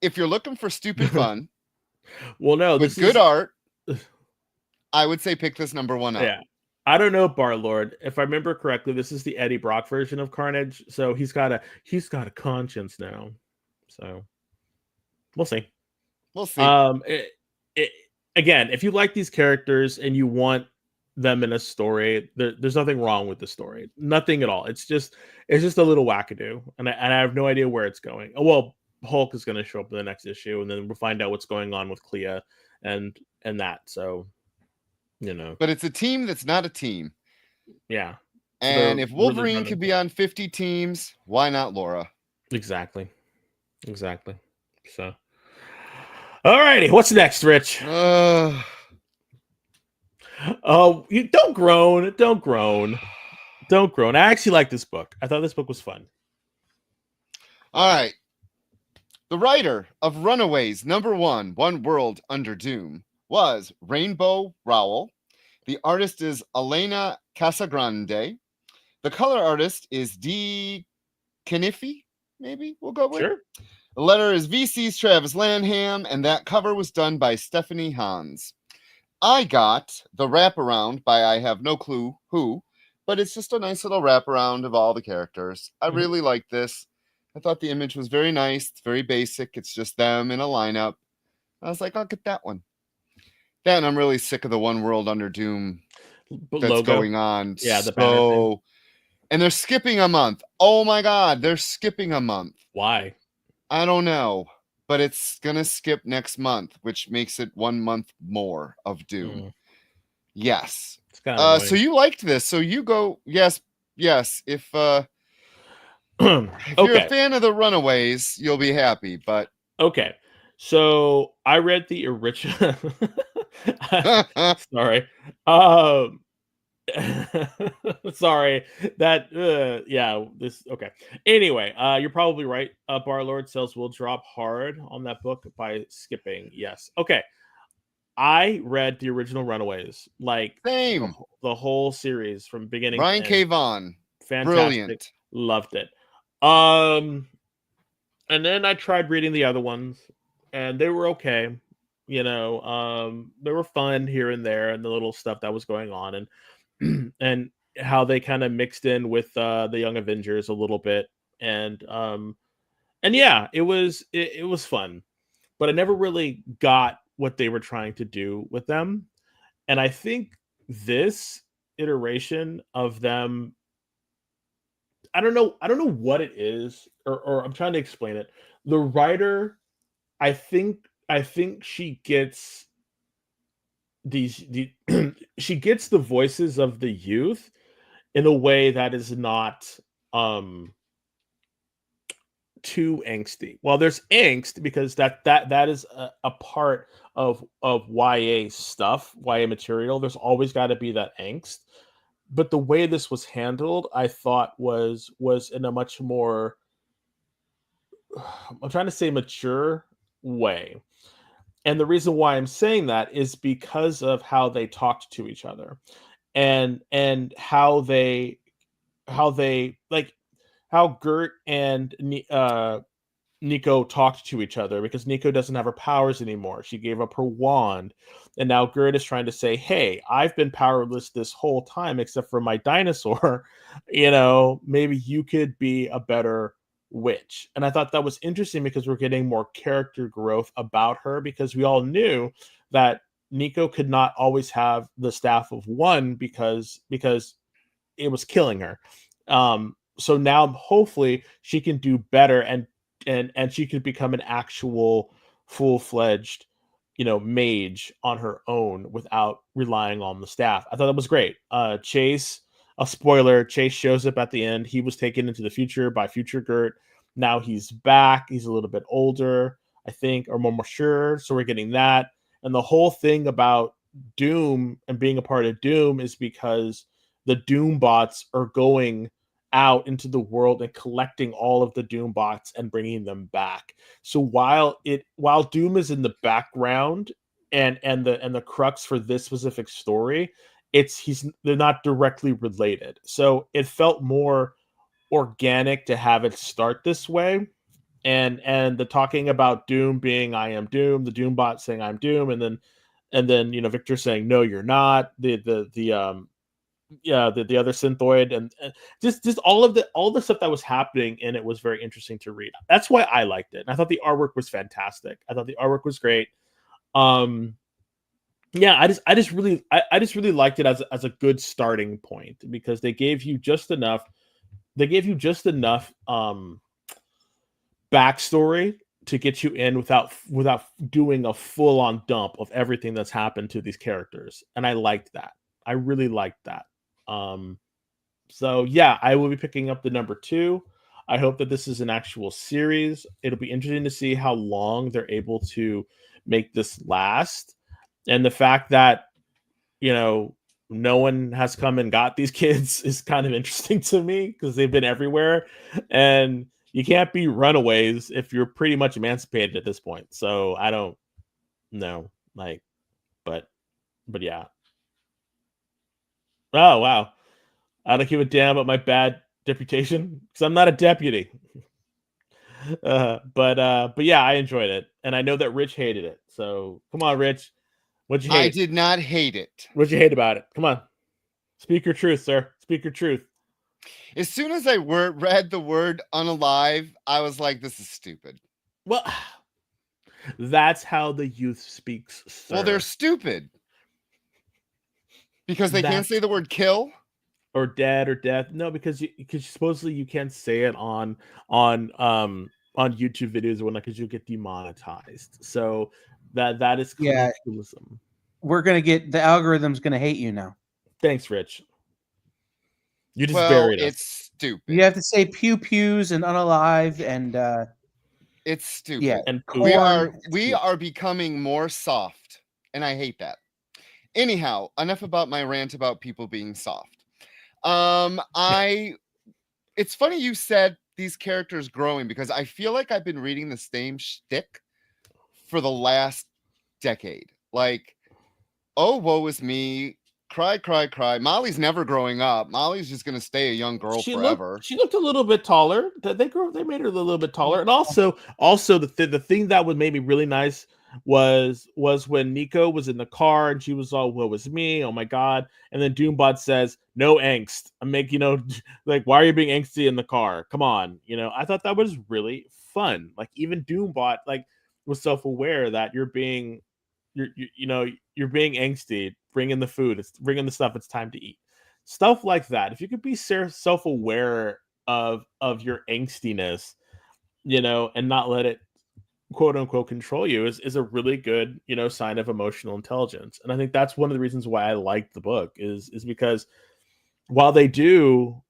A: if you're looking for stupid fun,
B: well, no,
A: with good art, I would say pick this number one up.
B: Yeah. I don't know, Barlord. If I remember correctly, this is the Eddie Brock version of Carnage, so he's got a conscience now. So we'll see.
A: We'll see.
B: Again, if you like these characters and you want them in a story, there's nothing wrong with the story. Nothing at all. It's just a little wackadoo, and I have no idea where it's going. Oh, well, Hulk is going to show up in the next issue, and then we'll find out what's going on with Clea and that. So,
A: But it's a team that's not a team.
B: Yeah.
A: And if Wolverine could be on 50 teams, why not Laura?
B: Exactly. So, all righty. What's next, Rich? You don't groan. I actually like this book. I thought this book was fun.
A: All right. The writer of Runaways #1, One World Under Doom, was Rainbow Rowell. The artist is Elena Casagrande. The color artist is D. Kniffy, maybe we'll go with.
B: Sure.
A: The letter is VC's Travis Lanham, and that cover was done by Stephanie Hans. I got the wraparound by I have no clue who, but it's just a nice little wraparound of all the characters. I really like this. I thought the image was very nice. It's very basic. It's just them in a lineup. I was like, I'll get that one. Then I'm really sick of the One World Under Doom that's going on.
B: Yeah, the banner thing.
A: And they're skipping a month. Oh my God, they're skipping a month.
B: Why?
A: I don't know, but it's gonna skip next month, which makes it 1 month more of Doom. Yes.
B: It's kind of
A: so you liked this, so you go. Yes. If you're a fan of the Runaways, you'll be happy. But
B: okay, so I read the original. Sorry. Sorry, that yeah, this okay. Anyway, you're probably right. Barlord sales will drop hard on that book by skipping. Yes. Okay. I read the original Runaways, like
A: Same.
B: the whole series from beginning
A: Brian
B: to
A: K.
B: end.
A: Vaughan.
B: Fantastic.
A: Brilliant.
B: Loved it. And then I tried reading the other ones, and they were okay. They were fun here and there, and the little stuff that was going on, and and how they kind of mixed in with the Young Avengers a little bit, and yeah, it was fun, but I never really got what they were trying to do with them, and I think this iteration of them, I don't know what it is, or I'm trying to explain it. The writer, I think she gets the she gets the voices of the youth in a way that is not um too angsty. Well, there's angst because that is a part of YA stuff, YA material. There's always got to be that angst, but the way this was handled, I thought was in a much more, I'm trying to say, mature way. And the reason why I'm saying that is because of how they talked to each other, and how they like how Gert and Nico talked to each other, because Nico doesn't have her powers anymore. She gave up her wand. And now Gert is trying to say, hey, I've been powerless this whole time except for my dinosaur. Maybe you could be a better witch. And I thought that was interesting because we're getting more character growth about her, because we all knew that Nico could not always have the staff of one because it was killing her. So now hopefully she can do better, and she could become an actual full-fledged mage on her own without relying on the staff. I thought that was great. Chase, a spoiler, Chase shows up at the end. He was taken into the future by future Gert. Now he's back. He's a little bit older, I think, or more mature, so we're getting that. And the whole thing about Doom and being a part of Doom is because the Doom bots are going out into the world and collecting all of the Doom bots and bringing them back. So while Doom is in the background and the crux for this specific story, they're not directly related. So it felt more organic to have it start this way. And the talking about Doom being I am Doom, the Doom bot saying I'm Doom, and then Victor saying no you're not, the other synthoid, and just all the stuff that was happening, and it was very interesting to read. That's why I liked it. And I thought the artwork was fantastic. I thought the artwork was great. Yeah, I just really liked it as a good starting point, because they gave you just enough backstory to get you in without doing a full-on dump of everything that's happened to these characters. And I liked that. I really liked that. So yeah, I will be picking up the number 2. I hope that this is an actual series. It'll be interesting to see how long they're able to make this last. And the fact that, no one has come and got these kids is kind of interesting to me, because they've been everywhere. And you can't be runaways if you're pretty much emancipated at this point. So I don't know, but yeah. Oh, wow. I don't give a damn about my bad reputation because I'm not a deputy. But yeah, I enjoyed it, and I know that Rich hated it. So come on, Rich, what'd you hate?
A: I did not hate it.
B: What'd you hate about it? Come on, speak your truth, sir. Speak your truth.
A: As soon as I read the word unalive, I was like, "This is stupid."
B: Well, that's how the youth speaks, sir.
A: Well, they're stupid because they can't say the word kill
B: or dead or death. No, because supposedly you can't say it on YouTube videos or whatnot, because you'll get demonetized. So that is colloquialism.
C: We're gonna get the algorithm's gonna hate you now.
B: Thanks, Rich. You just buried us.
A: It's stupid.
C: You have to say pew pews and unalive, and
A: it's stupid.
C: Yeah,
B: and
A: we are becoming more soft, and I hate that. Anyhow, enough about my rant about people being soft. It's funny you said these characters growing because I feel like I've been reading the same shtick for the last decade. Like, oh, woe is me. Cry, cry, cry. Molly's never growing up. Molly's just gonna stay a young girl forever.
B: She looked a little bit taller. They made her a little bit taller. And also the thing that made me really nice was when Nico was in the car and she was all, "What was me? Oh my god!" And then Doombot says, "No angst." I'm making like, why are you being angsty in the car? Come on, I thought that was really fun. Like even Doombot was self aware that you're being angsty. Bring in the food. Bring in the stuff. It's time to eat. Stuff like that. If you could be self-aware of your angstiness, and not let it quote unquote control you is a really good, sign of emotional intelligence. And I think that's one of the reasons why I like the book is because while they do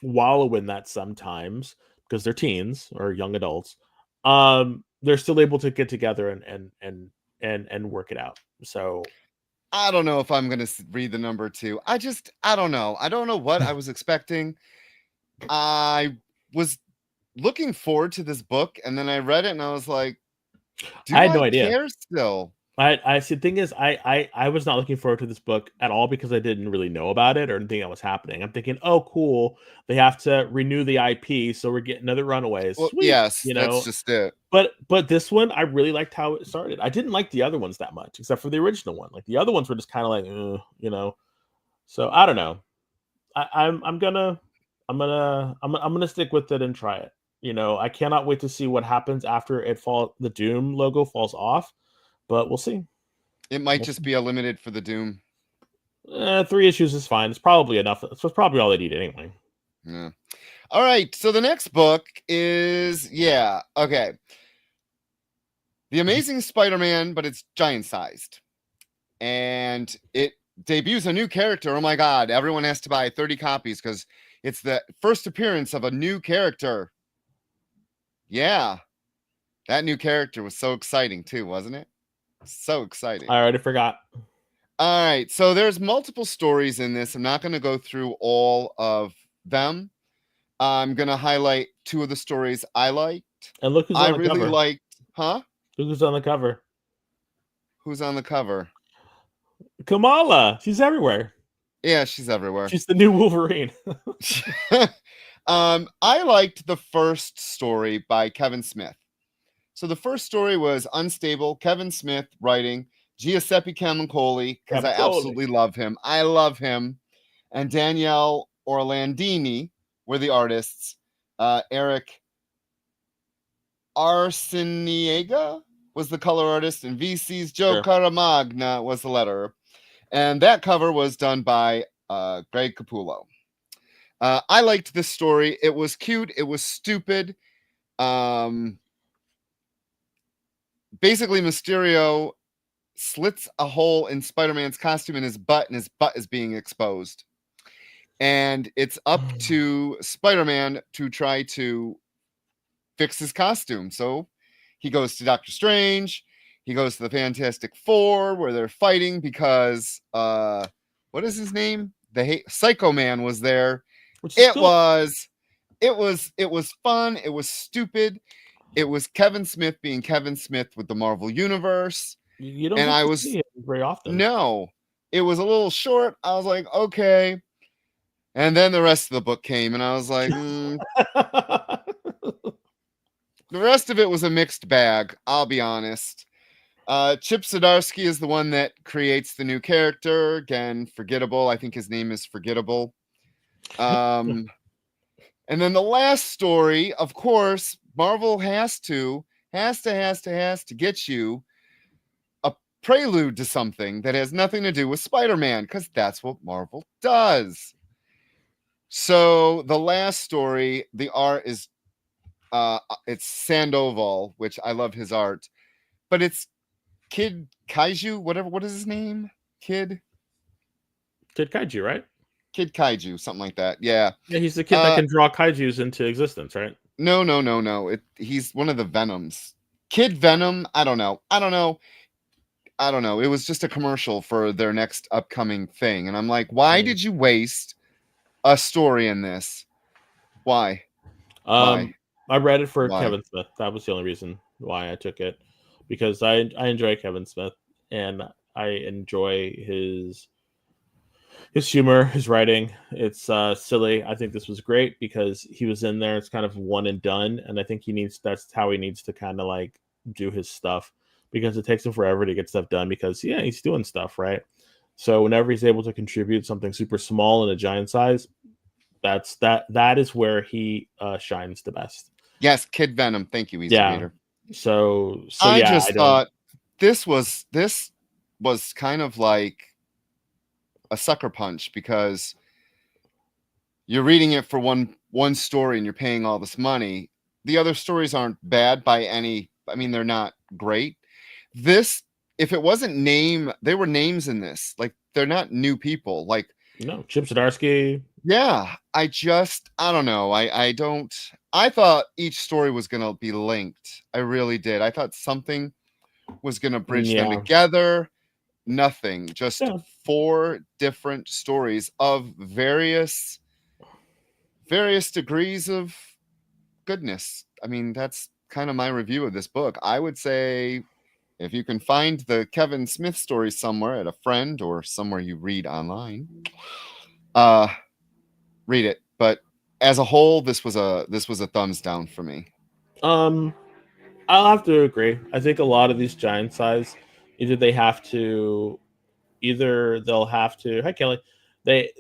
B: wallow in that sometimes because they're teens or young adults, they're still able to get together and work it out. So
A: I don't know if I'm going to read the number 2. I don't know. I don't know what I was expecting. I was looking forward to this book, and then I read it, and I was like,
B: I had no idea.
A: Care still?
B: I see. The thing is, I was not looking forward to this book at all because I didn't really know about it or anything that was happening. I'm thinking, oh, cool. They have to renew the IP, so we're getting another Runaways.
A: Well,
B: sweet,
A: yes, that's just it.
B: But this one, I really liked how it started. I didn't like the other ones that much, except for the original one. Like the other ones were just kind of like, So I don't know. I'm gonna stick with it and try it. I cannot wait to see what happens after the Doom logo falls off. But we'll see.
A: It might just be a limited for the Doom.
B: 3 issues is fine. It's probably enough. It's probably all they need anyway.
A: Yeah. All right. So the next book is, okay. The Amazing Spider-Man, but it's giant-sized. And it debuts a new character. Oh my God. Everyone has to buy 30 copies because it's the first appearance of a new character. Yeah. That new character was so exciting too, wasn't it? So exciting.
B: I already forgot.
A: All right. So there's multiple stories in this. I'm not going to go through all of them. I'm going to highlight 2 of the stories I liked.
B: And look who's on the cover. I really
A: liked, huh?
B: Look who's on the cover.
A: Who's on the cover?
B: Kamala. She's everywhere.
A: Yeah, she's everywhere.
B: She's the new Wolverine.
A: I liked the first story by Kevin Smith. So the first story was Unstable, Kevin Smith writing, Giuseppe Camuncoli, because I absolutely love him. I love him. And Danielle Orlandini were the artists. Eric Arciniega was the color artist, and VC's Joe Caramagna was the letterer. And that cover was done by Greg Capullo. I liked this story. It was cute. It was stupid. Basically, Mysterio slits a hole in Spider-Man's costume in his butt, and his butt is being exposed. And it's up to Spider-Man to try to fix his costume. So he goes to Doctor Strange. He goes to the Fantastic Four, where they're fighting because what is his name? The Psycho Man was there. It was fun. It was stupid. It was Kevin Smith being Kevin Smith with the Marvel Universe.
B: You don't see it very often.
A: No, it was a little short. I was like, okay. And then the rest of the book came, and I was like, The rest of it was a mixed bag. I'll be honest. Chip Zdarsky is the one that creates the new character. Again, forgettable. I think his name is Forgettable. And then the last story, of course, Marvel has to get you a prelude to something that has nothing to do with Spider-Man, because that's what Marvel does. So the last story, the art is it's Sandoval, which I love his art, but it's Kid Kaiju, what is his name? Kid
B: Kaiju, right?
A: Kid Kaiju, something like that. Yeah.
B: Yeah, he's the kid that can draw kaijus into existence, right?
A: No. He's one of the Venoms. Kid Venom. I don't know. I don't know. It was just a commercial for their next upcoming thing. And I'm like, why did you waste a story in this? Why? Why?
B: I read it for
A: Why?
B: Kevin Smith. That was the only reason why I took it, because I enjoy Kevin Smith and I enjoy his humor, his writing. It's silly. I think this was great because he was in there. It's kind of one and done, and I think that's how he needs to kind of like do his stuff, because it takes him forever to get stuff done, because he's doing stuff, right? So whenever he's able to contribute something super small in a giant size, that is where he shines the best.
A: Yes, Kid Venom. Thank you, Easy Reader.
B: So
A: I
B: yeah,
A: just thought this was kind of like a sucker punch, because you're reading it for one story and you're paying all this money. The other stories aren't bad by any. I mean, they're not great. This, if it wasn't they were names in this. Like, they're not new people. Like,
B: Chip Zdarsky.
A: Yeah, I don't know. I thought each story was going to be linked. I really did. I thought something was going to bridge them together. Nothing. Just 4 different stories of various degrees of goodness. I mean, that's kind of my review of this book. I would say, if you can find the Kevin Smith story somewhere at a friend or somewhere you read online, read it. But as a whole, this was a thumbs down for me.
B: I'll have to agree. I think a lot of these giant size, either they'll have to, hi Kelly, they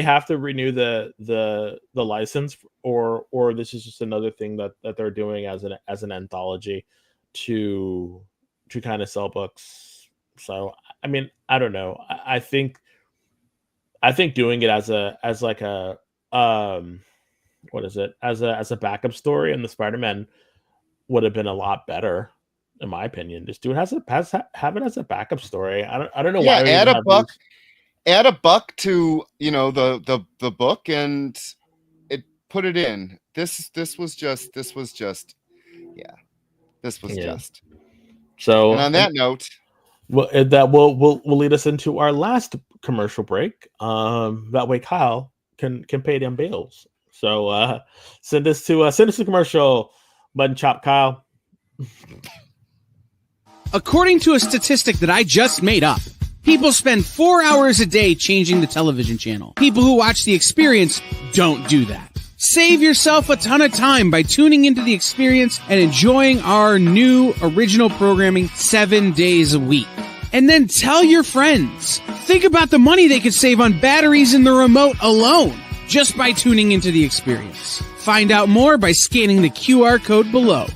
B: have to renew the license, or this is just another thing that they're doing as an anthology to kind of sell books. So I mean, I don't know. I think doing it as a what is it, as a backup story in the Spider-Man would have been a lot better, in my opinion. Just do it have it as a backup story. I don't know why.
A: Add a buck to the book and put it in. This was just.
B: So,
A: and on that note,
B: well, that will lead us into our last commercial break. That way Kyle can pay them bills. So send us to commercial, Button Chop Kyle.
J: According to a statistic that I just made up, people spend 4 hours a day changing the television channel. People who watch The Experience don't do that. Save yourself a ton of time by tuning into The Experience and enjoying our new original programming 7 days a week. And then tell your friends. Think about the money they could save on batteries in the remote alone just by tuning into The Experience. Find out more by scanning the QR code below.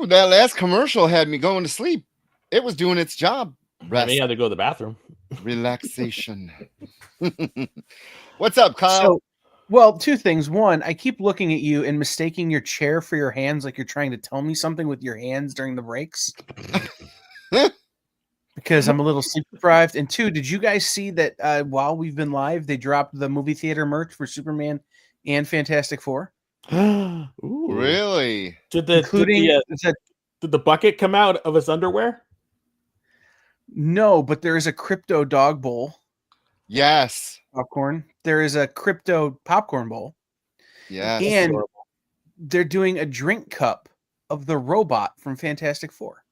A: That last commercial had me going to sleep. It was doing its job.
B: Rest. You had to go to the bathroom.
A: Relaxation. What's up, Kyle?
C: So, well, 2 things. One, I keep looking at you and mistaking your chair for your hands, like you're trying to tell me something with your hands during the breaks. Because I'm a little sleep deprived. And 2, did you guys see that while we've been live, they dropped the movie theater merch for Superman and Fantastic Four?
B: Ooh.
A: Really?
B: Did the bucket come out of his underwear?
C: No, but there is a crypto dog bowl.
A: Yes.
C: Popcorn. There is a crypto popcorn bowl.
A: Yeah.
C: And they're doing a drink cup of the robot from Fantastic Four.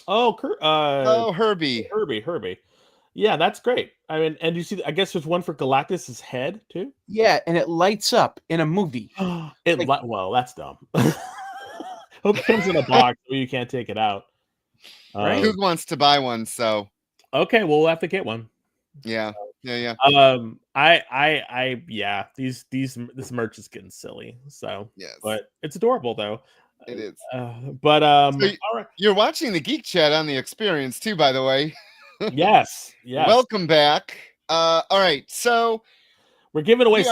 B: Oh,
A: Herbie.
B: Herbie. Yeah, that's great. I mean, and you see, I guess there's one for Galactus's head too.
C: Yeah, and it lights up in a movie.
B: Well, that's dumb. Hope it comes in a box where you can't take it out.
C: Right.
A: Who wants to buy one? So
B: Okay, well, we'll have to get one.
A: yeah.
B: Yeah, this merch is getting silly. So,
A: Yes.
B: but it's adorable though.
A: It is.
B: But
A: So
B: all right.
A: you're watching the Geek Chat on the Experience too, by the way.
B: Yes.
A: Welcome back. All right, so
B: we're giving away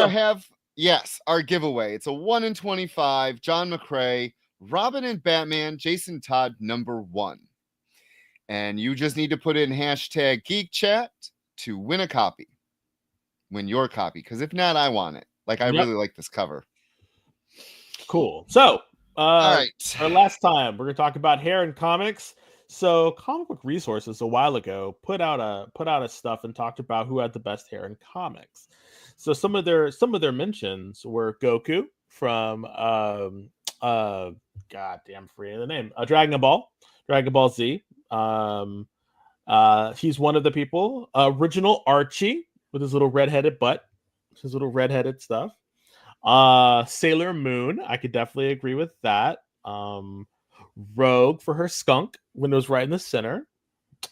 A: our giveaway. It's a 1 in 25. John McCrae, Robin and Batman, Jason Todd #1. And you just need to put in hashtag Geek Chat to win a copy. Win your copy, because if not, I want it. Like, I really like this cover.
B: Cool. So,
A: all right.
B: Our last time, we're going to talk about hair and comics. So, Comic Book Resources a while ago put out a stuff and talked about who had the best hair in comics. So, some of their mentions were Goku from goddamn forgetting the name, Dragon Ball Z. He's one of the people. Original Archie with his little redheaded butt, his little redheaded stuff. Sailor Moon, I could definitely agree with that. Rogue for her skunk when it was right in the center.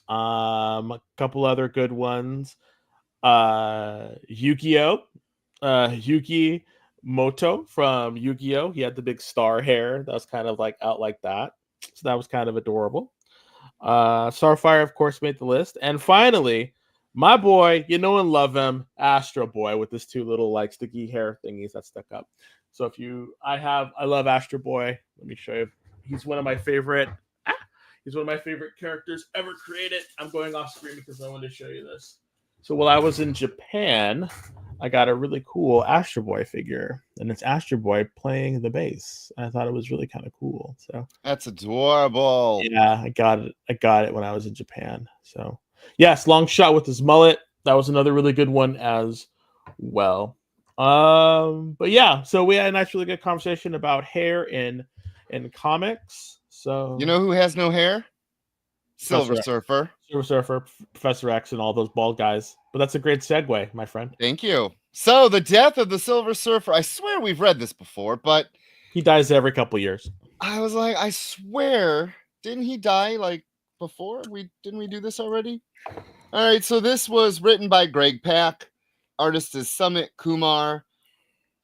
B: A couple other good ones. Yu-Gi-Oh! Yugi Moto from Yu-Gi-Oh! He had the big star hair that was kind of like out like that. So that was kind of adorable. Starfire, of course, made the list. And finally, my boy, you know and love him, Astro Boy, with his two little like sticky hair thingies that stuck up. So I love Astro Boy. Let me show you. He's one of my favorite. He's one of my favorite characters ever created. I'm going off screen because I wanted to show you this. So while I was in Japan, I got a really cool Astro Boy figure, and it's Astro Boy playing the bass. I thought it was really kind of cool. So
A: that's adorable.
B: Yeah, I got it when I was in Japan. So yes, long shot with his mullet. That was another really good one as well. But yeah, so we had a nice, really good conversation about hair in comics. So
A: you know who has no hair? Silver Surfer.
B: Silver Surfer, Professor X, and all those bald guys. But that's a great segue, my friend.
A: Thank you. So the death of the Silver Surfer. I swear we've read this before, but
B: he dies every couple years.
A: I was like, I swear, didn't he die like before? Didn't we do this already? All right, so this was written by Greg Pak. Artist is Sumit Kumar.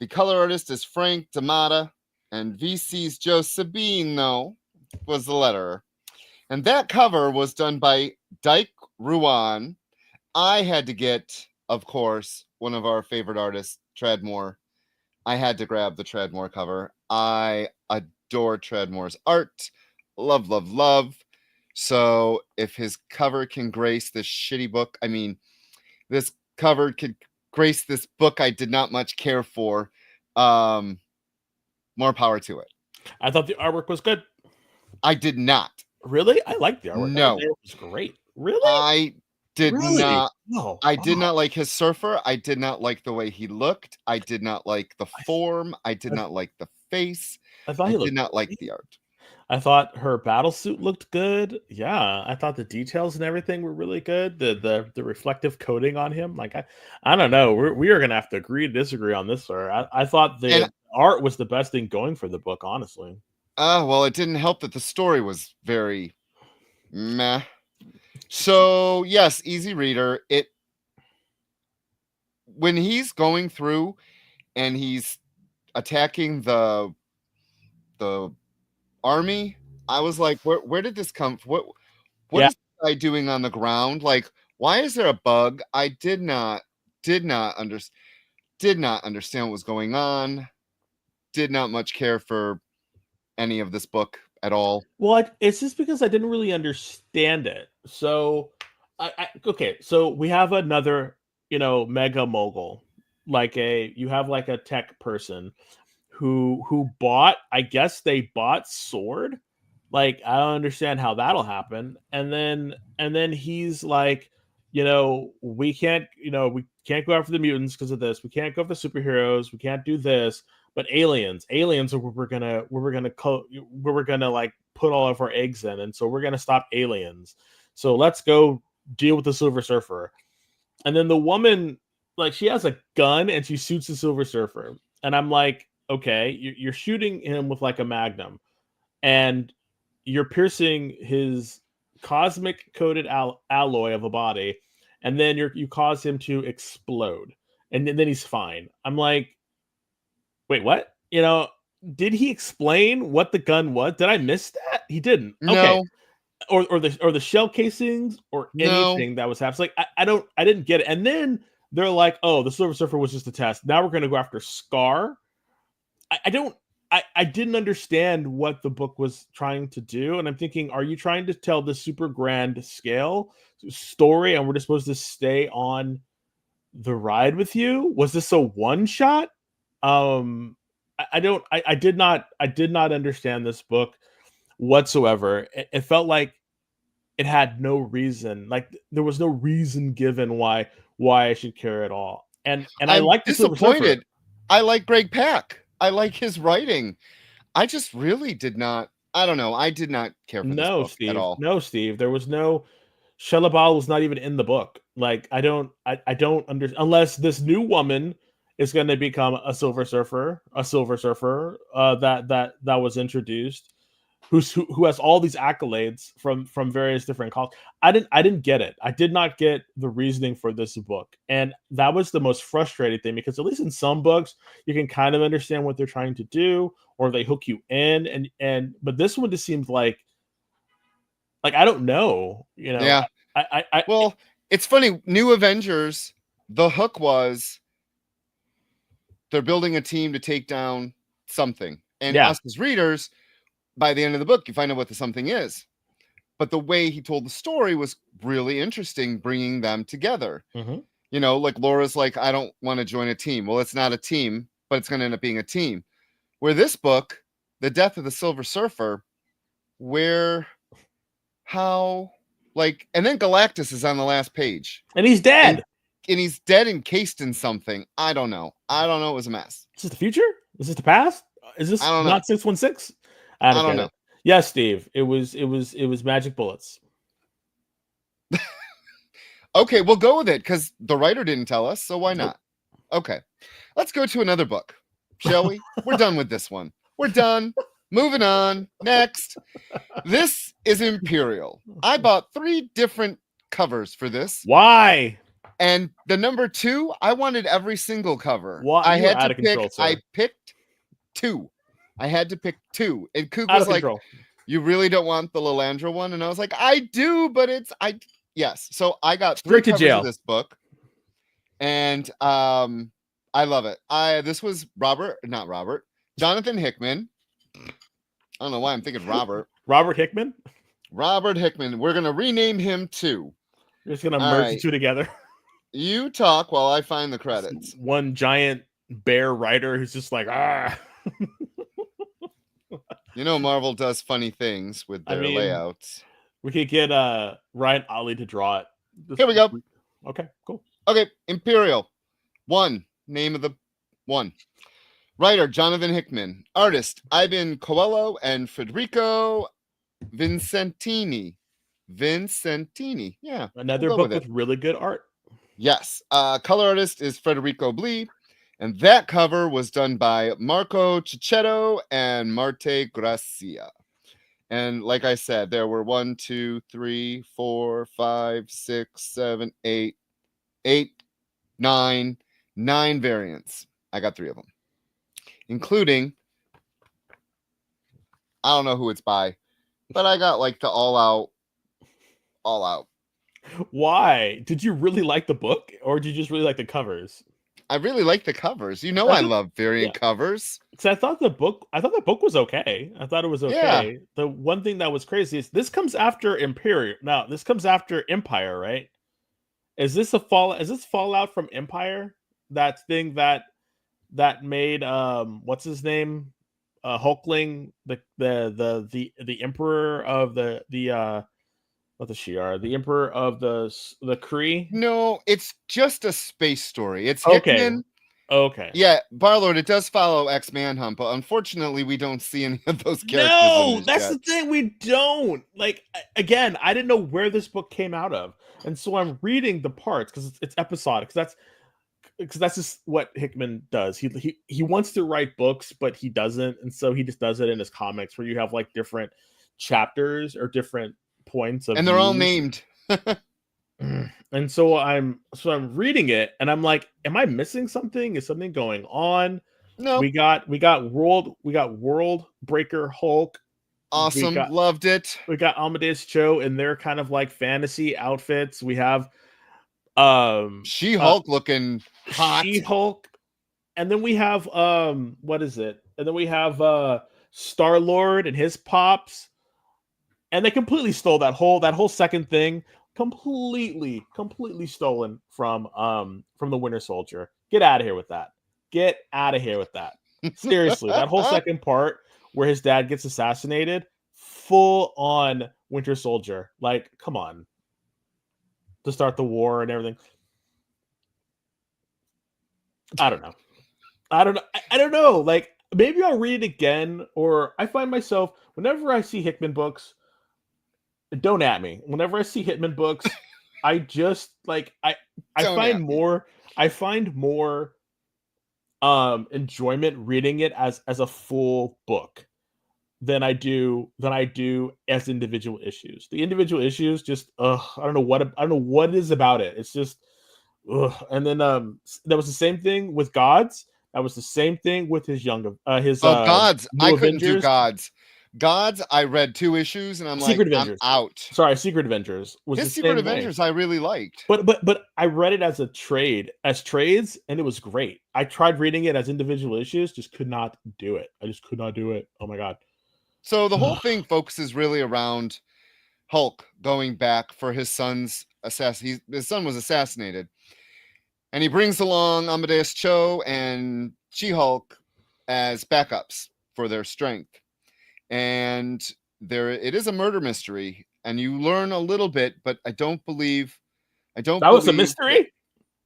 A: The color artist is Frank D'Amata. And VC's Joe Sabino was the letterer. And that cover was done by Dyke Ruan. I had to get, of course, one of our favorite artists, Tradmore. I had to grab the Tradmore cover. I adore Tradmore's art. Love, love, love. So if his cover can grace this shitty book, I mean, this cover could grace this book I did not much care for. More power to it.
B: I thought the artwork was good.
A: I did not.
B: Really? I liked the artwork.
A: No.
B: It was great. Really?
A: I did not.
B: No.
A: I did not like his surfer. I did not like the way he looked. I did not like the form. I did not like the face. I did not like the art.
B: I thought her battle suit looked good. Yeah, I thought the details and everything were really good. The reflective coating on him, like I don't know. We are gonna have to agree to disagree on this, sir. I thought the art was the best thing going for the book, honestly.
A: Well, it didn't help that the story was very meh. So yes, easy reader. When he's going through and he's attacking the army, I was like, where did this come from? What is this guy doing on the ground? Like, why is there a bug? I did not understand what was going on. Did not much care for any of this book at all.
B: Well, it's just because I didn't really understand it. So okay, so we have another, mega mogul, you have like a tech person who bought, I guess they bought Sword. Like, I don't understand how that'll happen. And then he's like, we can't go after the mutants because of this. We can't go after the superheroes. We can't do this. but aliens are where we're gonna like put all of our eggs in, and so we're gonna stop aliens. So let's go deal with the Silver Surfer. And then the woman, like, she has a gun and she shoots the Silver Surfer, and I'm like, okay, you're shooting him with like a magnum, and you're piercing his cosmic coated alloy of a body, and then you cause him to explode, and then he's fine. I'm like, wait, what? Did he explain what the gun was? Did I miss that? He didn't. Okay.
A: No,
B: Or the shell casings or
A: No.
B: anything that was happening. Like I didn't get it. And then they're like, oh, the Silver Surfer was just a test. Now we're gonna go after Scar. I didn't understand what the book was trying to do, and I'm thinking, are you trying to tell the super grand scale story, and we're just supposed to stay on the ride with you? Was this a one shot? I did not understand this book whatsoever. It felt like it had no reason, like there was no reason given why I should care at all. And I
A: I'm
B: like the Silver Surfer.
A: disappointed. I like Greg Pak. I like his writing. I just really did not. I don't know. I did not care for this
B: No,
A: book
B: Steve.
A: at all.
B: No, Steve. There was no Shelabal was not even in the book. Like I don't understand, unless this new woman is going to become a Silver Surfer, that was introduced, who has all these accolades from various different colleges. I didn't get it. I did not get the reasoning for this book, and that was the most frustrating thing, because at least in some books you can kind of understand what they're trying to do, or they hook you in, but this one just seems like I don't know.
A: Yeah.
B: I
A: Well, it's funny. New Avengers, the hook was they're building a team to take down something. And
B: Yeah.
A: us as readers, by the end of the book, you find out what the something is. But the way he told the story was really interesting, bringing them together.
B: Mhm.
A: Like Laura's like, I don't want to join a team. Well, it's not a team, but it's going to end up being a team. Where this book, The Death of the Silver Surfer, and then Galactus is on the last page.
B: and he's dead.
A: And he's dead, encased in something. I don't know. It was a mess.
B: Is this the future? Is this the past? Is this
A: I don't know.
B: not 616? I don't
A: don't
B: get
A: know.
B: it. Yes, Steve. It was magic bullets.
A: Okay, we'll go with it because the writer didn't tell us, so why not? Okay, let's go to another book, shall we? We're done with this one. We're done. Moving on. Next. This is Imperial. I bought 3 different covers for this.
B: Why?
A: And the number 2, I wanted every single cover.
B: Why?
A: I
B: You were
A: had
B: out
A: to
B: of control,
A: pick.
B: sir.
A: I picked 2. I had to pick 2. And Coop
B: Out
A: was
B: of
A: like,
B: control.
A: you really don't want the Lilandra one? And I was like, I do, but yes. So I got 3
B: Straight to
A: covers
B: jail.
A: of this book. And I love it. This was Jonathan Hickman. I don't know why I'm thinking Robert.
B: Robert Hickman?
A: Robert Hickman. We're going to rename him too.
B: You're just going to
A: All
B: merge
A: right.
B: the two together.
A: You talk while I find the credits.
B: One giant bear writer who's just like, ah.
A: Marvel does funny things with their layouts.
B: We could get Ryan Ollie to draw it.
A: Here we go.
B: Okay, cool.
A: Okay, Imperial. 1. Name of the 1. Writer, Jonathan Hickman. Artist, Ivan Coelho and Federico Vincentini. Yeah.
B: Another
A: we'll
B: book with really good art.
A: Yes. Color artist is Federico Blee. And that cover was done by Marco Cicchetto and Marte Gracia. And like I said, there were 1, 2, 3, 4, 5, 6, 7, 8, 9 variants. I got 3 of them, including, I don't know who it's by, but I got like the all out.
B: Why? Did you really like the book, or did you just really like the covers?
A: I really like the covers. I love variant covers.
B: Because I thought the book was okay. I thought it was okay. Yeah. The one thing that was crazy is this comes after Imperial. Now, this comes after Empire, right? Is this Fallout from Empire? That thing that made what's his name? Hulkling, the emperor of the what the Shi'ar, the emperor of the Kree.
A: No, it's just a space story. It's
B: okay.
A: Hickman
B: Okay.
A: Yeah, Barlord, it does follow X-Manhunt, but unfortunately, we don't see any of those characters.
B: No,
A: in this
B: that's
A: yet.
B: the thing. We don't. Like, again, I didn't know where this book came out of. And so I'm reading the parts because it's episodic. Because that's just what Hickman does. He wants to write books, but he doesn't. And so he just does it in his comics where you have like different chapters or different points of
A: And they're all
B: views.
A: named.
B: And so I'm reading it and I'm like, am I missing something? Is something going on?
A: No.
B: We got World Breaker Hulk.
A: Awesome. Loved it.
B: We got Amadeus Cho in their kind of like fantasy outfits. We have
A: She-Hulk looking hot.
B: She-Hulk. And then we have what is it? And then we have Star-Lord and his pops. And they completely stole that whole second thing. Completely stolen from the Winter Soldier. Get out of here with that. Get out of here with that. Seriously, that whole second part where his dad gets assassinated, full on Winter Soldier. Like, come on. To start the war and everything. I don't know. I don't know. Like, maybe I'll read it again, or I find myself, whenever I see Hickman books, don't at me. Whenever I see Hickman books, I just like I find more enjoyment reading it as a full book than I do as individual issues. The individual issues just I don't know what it is about it. It's just and then that was the same thing with Gods. That was the same thing with his
A: Gods. I couldn't do
B: Avengers.
A: Gods, I read 2 issues and I'm
B: Secret
A: like,
B: Avengers.
A: I'm out.
B: Sorry, Secret Avengers was
A: His
B: the
A: Secret
B: same
A: Avengers
B: way.
A: I really liked.
B: But I read it as trades, and it was great. I tried reading it as individual issues, just could not do it. I just could not do it. Oh my god.
A: So the whole thing focuses really around Hulk going back for his son's his son was assassinated. And he brings along Amadeus Cho and She-Hulk as backups for their strength. And it is a murder mystery, and you learn a little bit, but I don't believe
B: that was a mystery.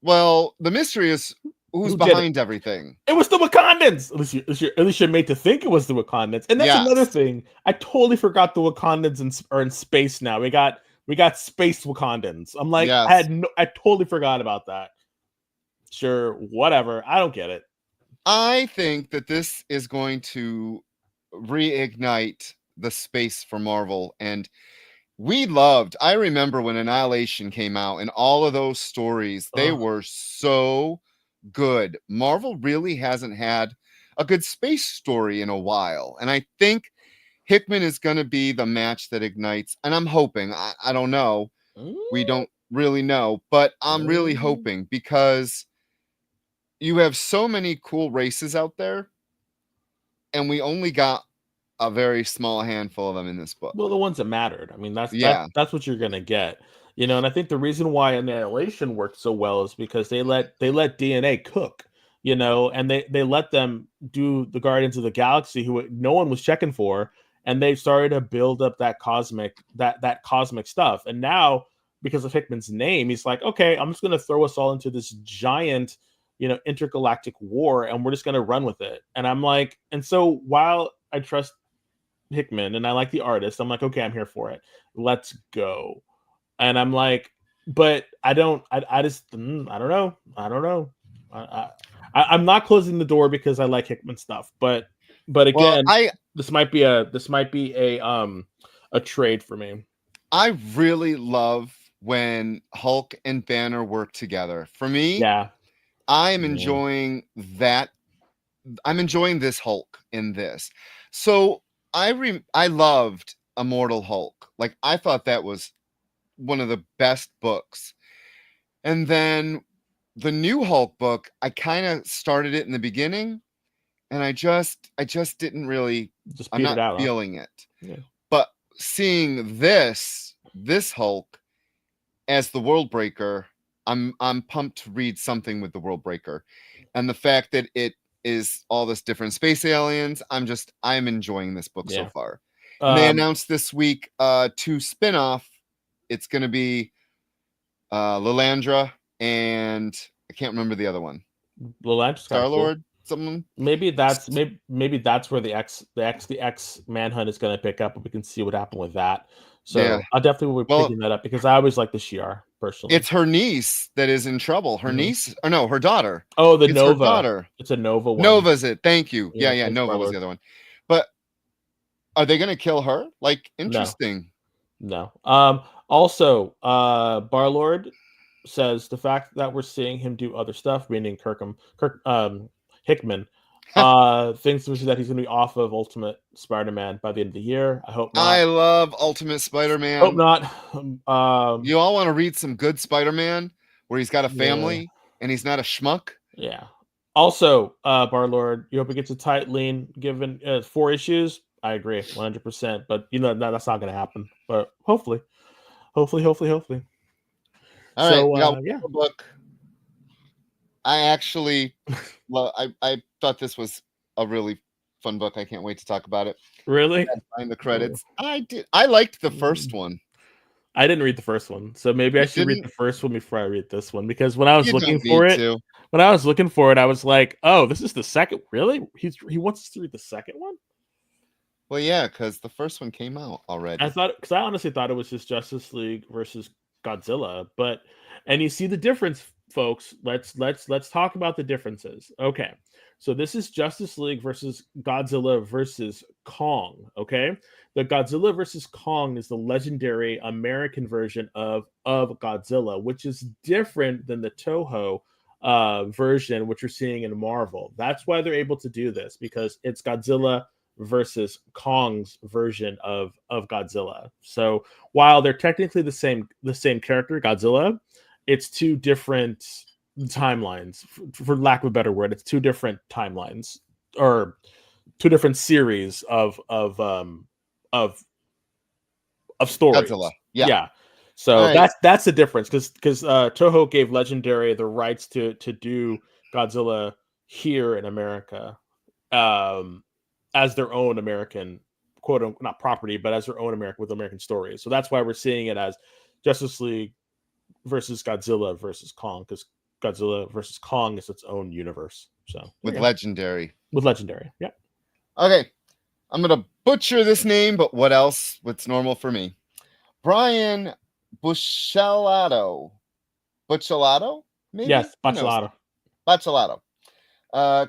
A: Well, the mystery is who's behind everything.
B: It was the Wakandans. At least you're made to think it was the Wakandans, and that's another thing. I totally forgot the Wakandans are in space now. We got space Wakandans. I'm like, I totally forgot about that. Sure, whatever. I don't get it.
A: I think that this is going to reignite the space for Marvel, and I remember when Annihilation came out and all of those stories, they were so good. Marvel really hasn't had a good space story in a while, and I think Hickman is going to be the match that ignites, and I'm hoping, I don't know, we don't really know, but I'm really hoping, because you have so many cool races out there, and we only got a very small handful of them in this book.
B: Well, the ones that mattered. I mean, that's what you're gonna get, you know. And I think the reason why Annihilation worked so well is because they let DNA cook, you know, and they let them do the Guardians of the Galaxy, who no one was checking for, and they started to build up that cosmic stuff. And now, because of Hickman's name, he's like, okay, I'm just gonna throw us all into this giant, you know, intergalactic war, and we're just gonna run with it. And I'm like, and so while I trust Hickman and I like the artist, I'm like, okay, I'm here for it. Let's go. And I'm like, but I don't know. I'm not closing the door because I like Hickman stuff, but again, this might be a trade for me.
A: I really love when Hulk and Banner work together. For me, I am enjoying that. I'm enjoying this Hulk in this. So I loved Immortal Hulk. Like, I thought that was one of the best books. And then the new Hulk book, I kind of started it in the beginning, and I just didn't really, I'm not feeling it.
B: Yeah.
A: But seeing this Hulk as the World Breaker, I'm pumped to read something with the World Breaker. And the fact that it is all this different space aliens, I'm enjoying this book so far. And they announced this week 2 spin-off. It's going to be Lilandra, and I can't remember the other one.
B: The Lantern's
A: Star
B: kind of cool.
A: Lord, something.
B: Maybe that's where the X Manhunt is going to pick up, and we can see what happened with that. So
A: Yeah.
B: I definitely will be
A: Well,
B: picking that up because I always like the Shi'ar personally.
A: It's her niece that is in trouble. Her
B: Mhm.
A: niece, or no, her daughter.
B: Oh, the
A: It's
B: Nova.
A: her daughter.
B: It's a Nova one.
A: Nova's it. Thank you.
B: Yeah,
A: Yeah.
B: thanks,
A: Nova was
B: Star-Lord.
A: the other one. But are they going to kill her? Like, interesting.
B: No. Also, Barlord says the fact that we're seeing him do other stuff, meaning Hickman, thinks that he's going to be off of Ultimate Spider-Man by the end of the year. I hope not.
A: I love Ultimate Spider-Man.
B: Hope not.
A: You all want to read some good Spider-Man where he's got a
B: Yeah.
A: family and he's not a schmuck?
B: Yeah. Also, Barlord, you hope it gets a tight lean given 4 issues. I agree 100%, but that's not going to happen. But hopefully.
A: All right, we got one
B: yeah.
A: more book. I actually, I thought this was a really fun book. I can't wait to talk about it.
B: Really?
A: Find the credits. I did. I liked the first one.
B: I didn't read the first one, so maybe I should read the first one before I read this one, because when I was looking for it, I was like, "Oh, this is the second." Really? He wants us to read the second one?
A: Well, yeah, because the first one came out already.
B: I honestly thought it was just Justice League versus Godzilla, and you see the difference, folks. Let's talk about the differences. Okay, so this is Justice League versus Godzilla versus Kong. Okay, the Godzilla versus Kong is the legendary American version of Godzilla, which is different than the Toho version, which you're seeing in Marvel. That's why they're able to do this, because it's Godzilla versus Kong's version of Godzilla. So while they're technically the same character, Godzilla, it's two different timelines. For lack of a better word, it's two different timelines, or two different series of stories.
A: Godzilla.
B: Yeah. So
A: right.
B: that's the difference, because Toho gave Legendary the rights to do Godzilla here in America, as their own American, quote unquote, not property, but as their own American stories. So that's why we're seeing it as Justice League versus Godzilla versus Kong, because Godzilla versus Kong is its own universe. So
A: with Legendary.
B: Yeah.
A: Okay, I'm gonna butcher this name, but what else? What's normal for me? Brian Buccellato. Maybe?
B: Yes,
A: Buccellato.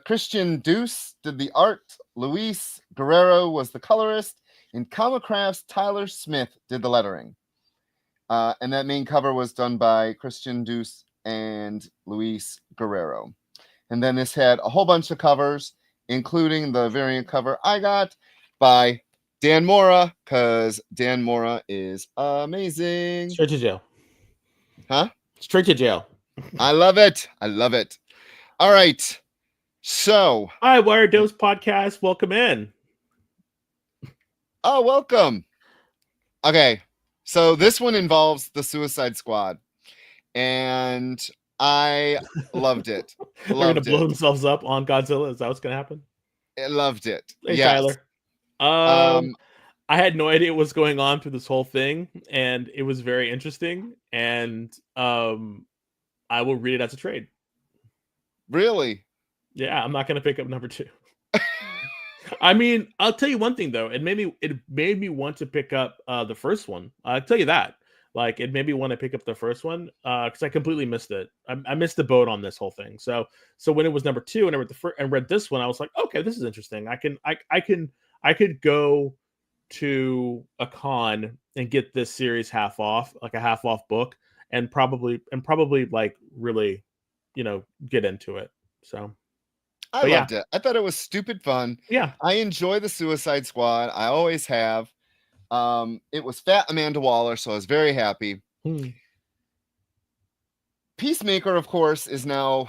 A: Christian Deuce did the art. Luis Guerrero was the colorist. And Comicraft's Tyler Smith did the lettering. And that main cover was done by Christian Deuce and Luis Guerrero. And then this had a whole bunch of covers, including the variant cover I got by Dan Mora, because Dan Mora is amazing.
B: Straight to jail.
A: Huh?
B: Straight to jail.
A: I love it. All right. So,
B: hi, Wired Dose Podcast. Welcome in.
A: Oh, welcome. Okay. So this one involves the Suicide Squad, and I loved it.
B: They're going to blow themselves up on Godzilla. Is that what's going to happen?
A: I loved it.
B: Hey,
A: yes.
B: Tyler. I had no idea what was going on through this whole thing, and it was very interesting. And I will read it as a trade.
A: Really?
B: Yeah, I'm not going to pick up number 2. I mean, I'll tell you one thing though. It made me want to pick up the first one. I'll tell you that. Like, it made me want to pick up the first one because I completely missed it. I missed the boat on this whole thing. So when it was number 2 and I read this one, I was like, okay, this is interesting. I could go to a con and get this series half off, like a half off book, and probably like really, get into it. So.
A: I loved it. I thought it was stupid fun.
B: Yeah.
A: I enjoy the Suicide Squad. I always have. It was fat Amanda Waller, so I was very happy. Peacemaker, of course, is now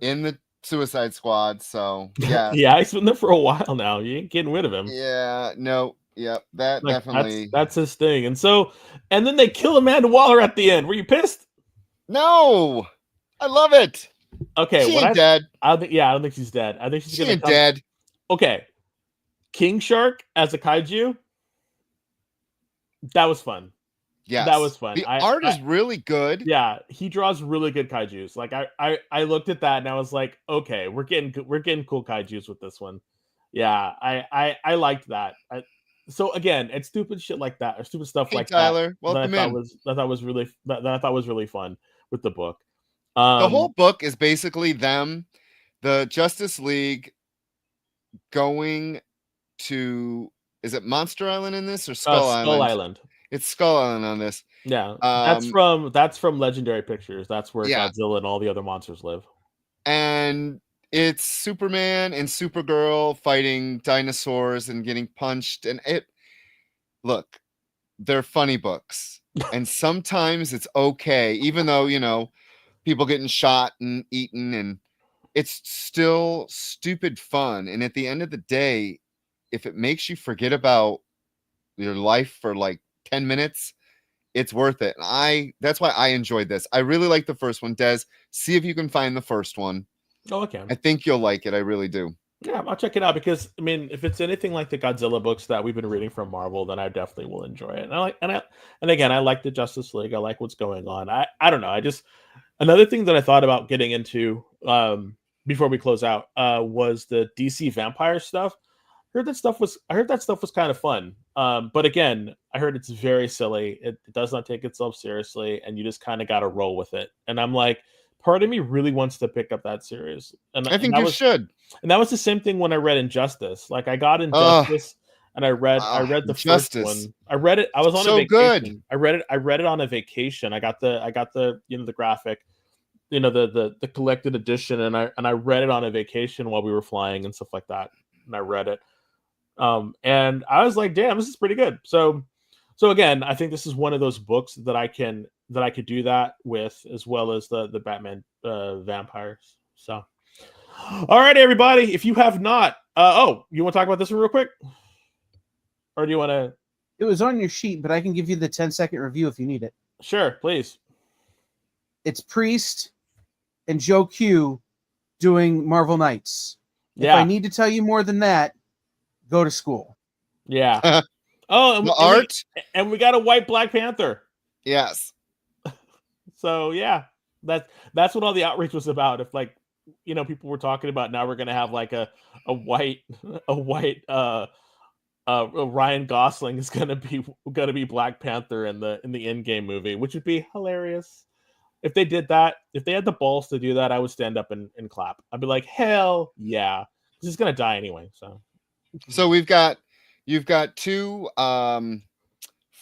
A: in the Suicide Squad. So yeah.
B: Yeah, he's been there for a while now. You ain't getting rid of him.
A: Yeah, no, yep, that definitely
B: that's his thing. And then they kill Amanda Waller at the end. Were you pissed?
A: No. I love it.
B: Okay,
A: she ain't dead.
B: I don't think she's dead. I think she's gonna come.
A: Dead.
B: Okay, King Shark as a kaiju. That was fun.
A: Yes.
B: That was fun.
A: The art is really good.
B: Yeah, he draws really good kaijus. Like I looked at that and I was like, okay, we're getting cool kaijus with this one. Yeah, I liked that. So again, it's stupid shit like that, or stupid stuff
A: Hey,
B: like
A: Tyler,
B: that
A: welcome
B: that I
A: in.
B: thought was really fun with the book.
A: The whole book is basically them, the Justice League, going to, is it Monster Island in this or Skull Island? It's Skull Island on this.
B: Yeah, that's from Legendary Pictures. That's where
A: Yeah.
B: Godzilla and all the other monsters live.
A: And it's Superman and Supergirl fighting dinosaurs and getting punched. And look, they're funny books. And sometimes it's okay, even though, you know, people getting shot and eaten, and it's still stupid fun. And at the end of the day, if it makes you forget about your life for like 10 minutes, it's worth it. And that's why I enjoyed this. I really like the first one. Des, see if you can find the first one.
B: Oh, okay.
A: I think you'll like it. I really do.
B: Yeah, I'll check it out, because I mean, if it's anything like the Godzilla books that we've been reading from Marvel, then I definitely will enjoy it. And again, I like the Justice League. I like what's going on. I don't know. Another thing that I thought about getting into before we close out was the DC vampire stuff. I heard that stuff was kind of fun. But again, I heard it's very silly. It does not take itself seriously, and you just kind of got to roll with it. And I'm like, part of me really wants to pick up that series. And
A: I think you should.
B: And that was the same thing when I read Injustice. Like, I got Injustice and I read the
A: Injustice.
B: first one. I read it. I was on
A: So
B: a vacation.
A: good.
B: I read it on a vacation. I got the the graphic, the collected edition, and I read it on a vacation while we were flying and stuff like that. And I read it. And I was like, damn, this is pretty good. So again, I think this is one of those books that I could do that with, as well as the Batman vampires. So, all right, everybody, if you have not, you want to talk about this one real quick, or do you want to?
C: It was on your sheet, but I can give you the 10-second review if you need it.
B: Sure, please.
C: It's Priest and Joe Q doing Marvel Knights.
B: Yeah.
C: If I need to tell you more than that, go to school.
B: Yeah. Oh,
A: the art,
B: and we got a white Black Panther.
A: Yes.
B: So yeah, that's what all the outreach was about. If people were talking about, now we're gonna have like a white Ryan Gosling is gonna be Black Panther in the Endgame movie, which would be hilarious. If they did that, if they had the balls to do that, I would stand up and clap. I'd be like, hell yeah. He's gonna die anyway.
A: So you've got two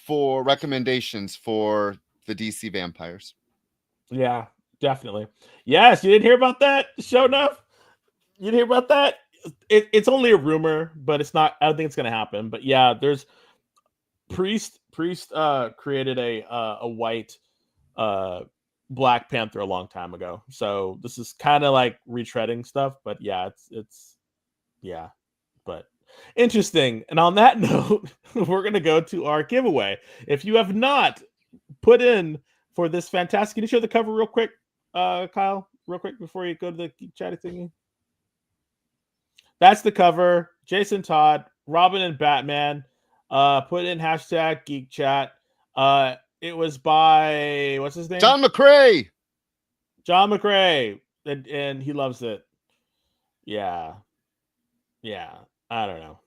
A: for recommendations for the DC vampires.
B: Yeah, definitely. Yes, you didn't hear about that? Show enough. You didn't hear about that? It's only a rumor, but it's not. I don't think it's gonna happen. But yeah, there's Priest created a white Black Panther a long time ago. So this is kind of like retreading stuff. But yeah, it's but interesting. And on that note, we're gonna go to our giveaway. If you have not put in for this fantastic, can you show the cover real quick, Kyle, real quick before you go to the Geek Chat thingy? That's the cover. Jason Todd, Robin and Batman. Put in hashtag Geek Chat. It was by, what's his name?
A: John McCrae.
B: John McCrae, and he loves it. Yeah. I don't know.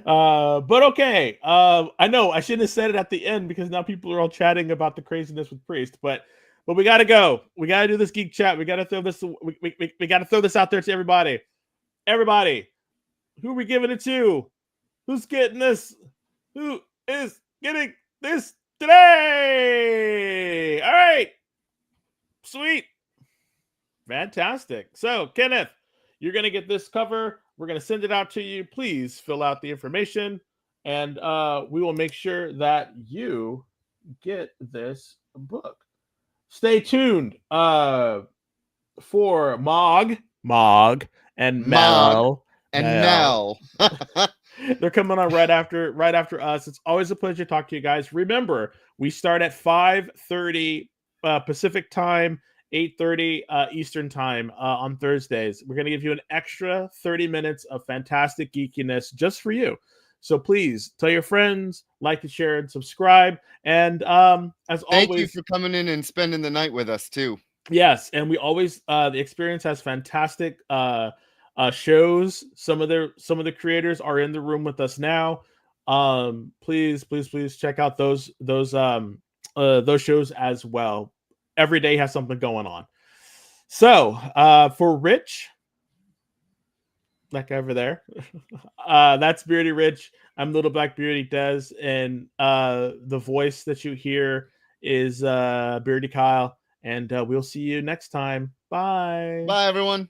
B: But okay. I know I shouldn't have said it at the end, because now people are all chatting about the craziness with Priest. But we gotta go. We gotta do this Geek Chat. We gotta throw this. We gotta throw this out there to everybody. Everybody, who are we giving it to? Who's getting this? Who is getting this today? All right. Sweet. Fantastic. So, Kenneth, you're going to get this cover. We're going to send it out to you. Please fill out the information, and we will make sure that you get this book. Stay tuned for Mog, and Mel. They're coming on right after us. It's always a pleasure to talk to you guys. Remember, we start at 5:30 Pacific time, 8:30 Eastern time on Thursdays. We're going to give you an extra 30 minutes of fantastic geekiness just for you. So please tell your friends, like and share and subscribe. And as
A: Thank
B: always,
A: you for coming in and spending the night with us too.
B: yes, and we always the experience has fantastic shows. Some of the creators are in the room with us now. Please check out those shows as well. Every day has something going on. So for Rich, that guy over there, that's Beardy Rich. I'm Little Black Beardy Des, and the voice that you hear is Beardy Kyle. And we'll see you next time. Bye.
A: Bye, everyone.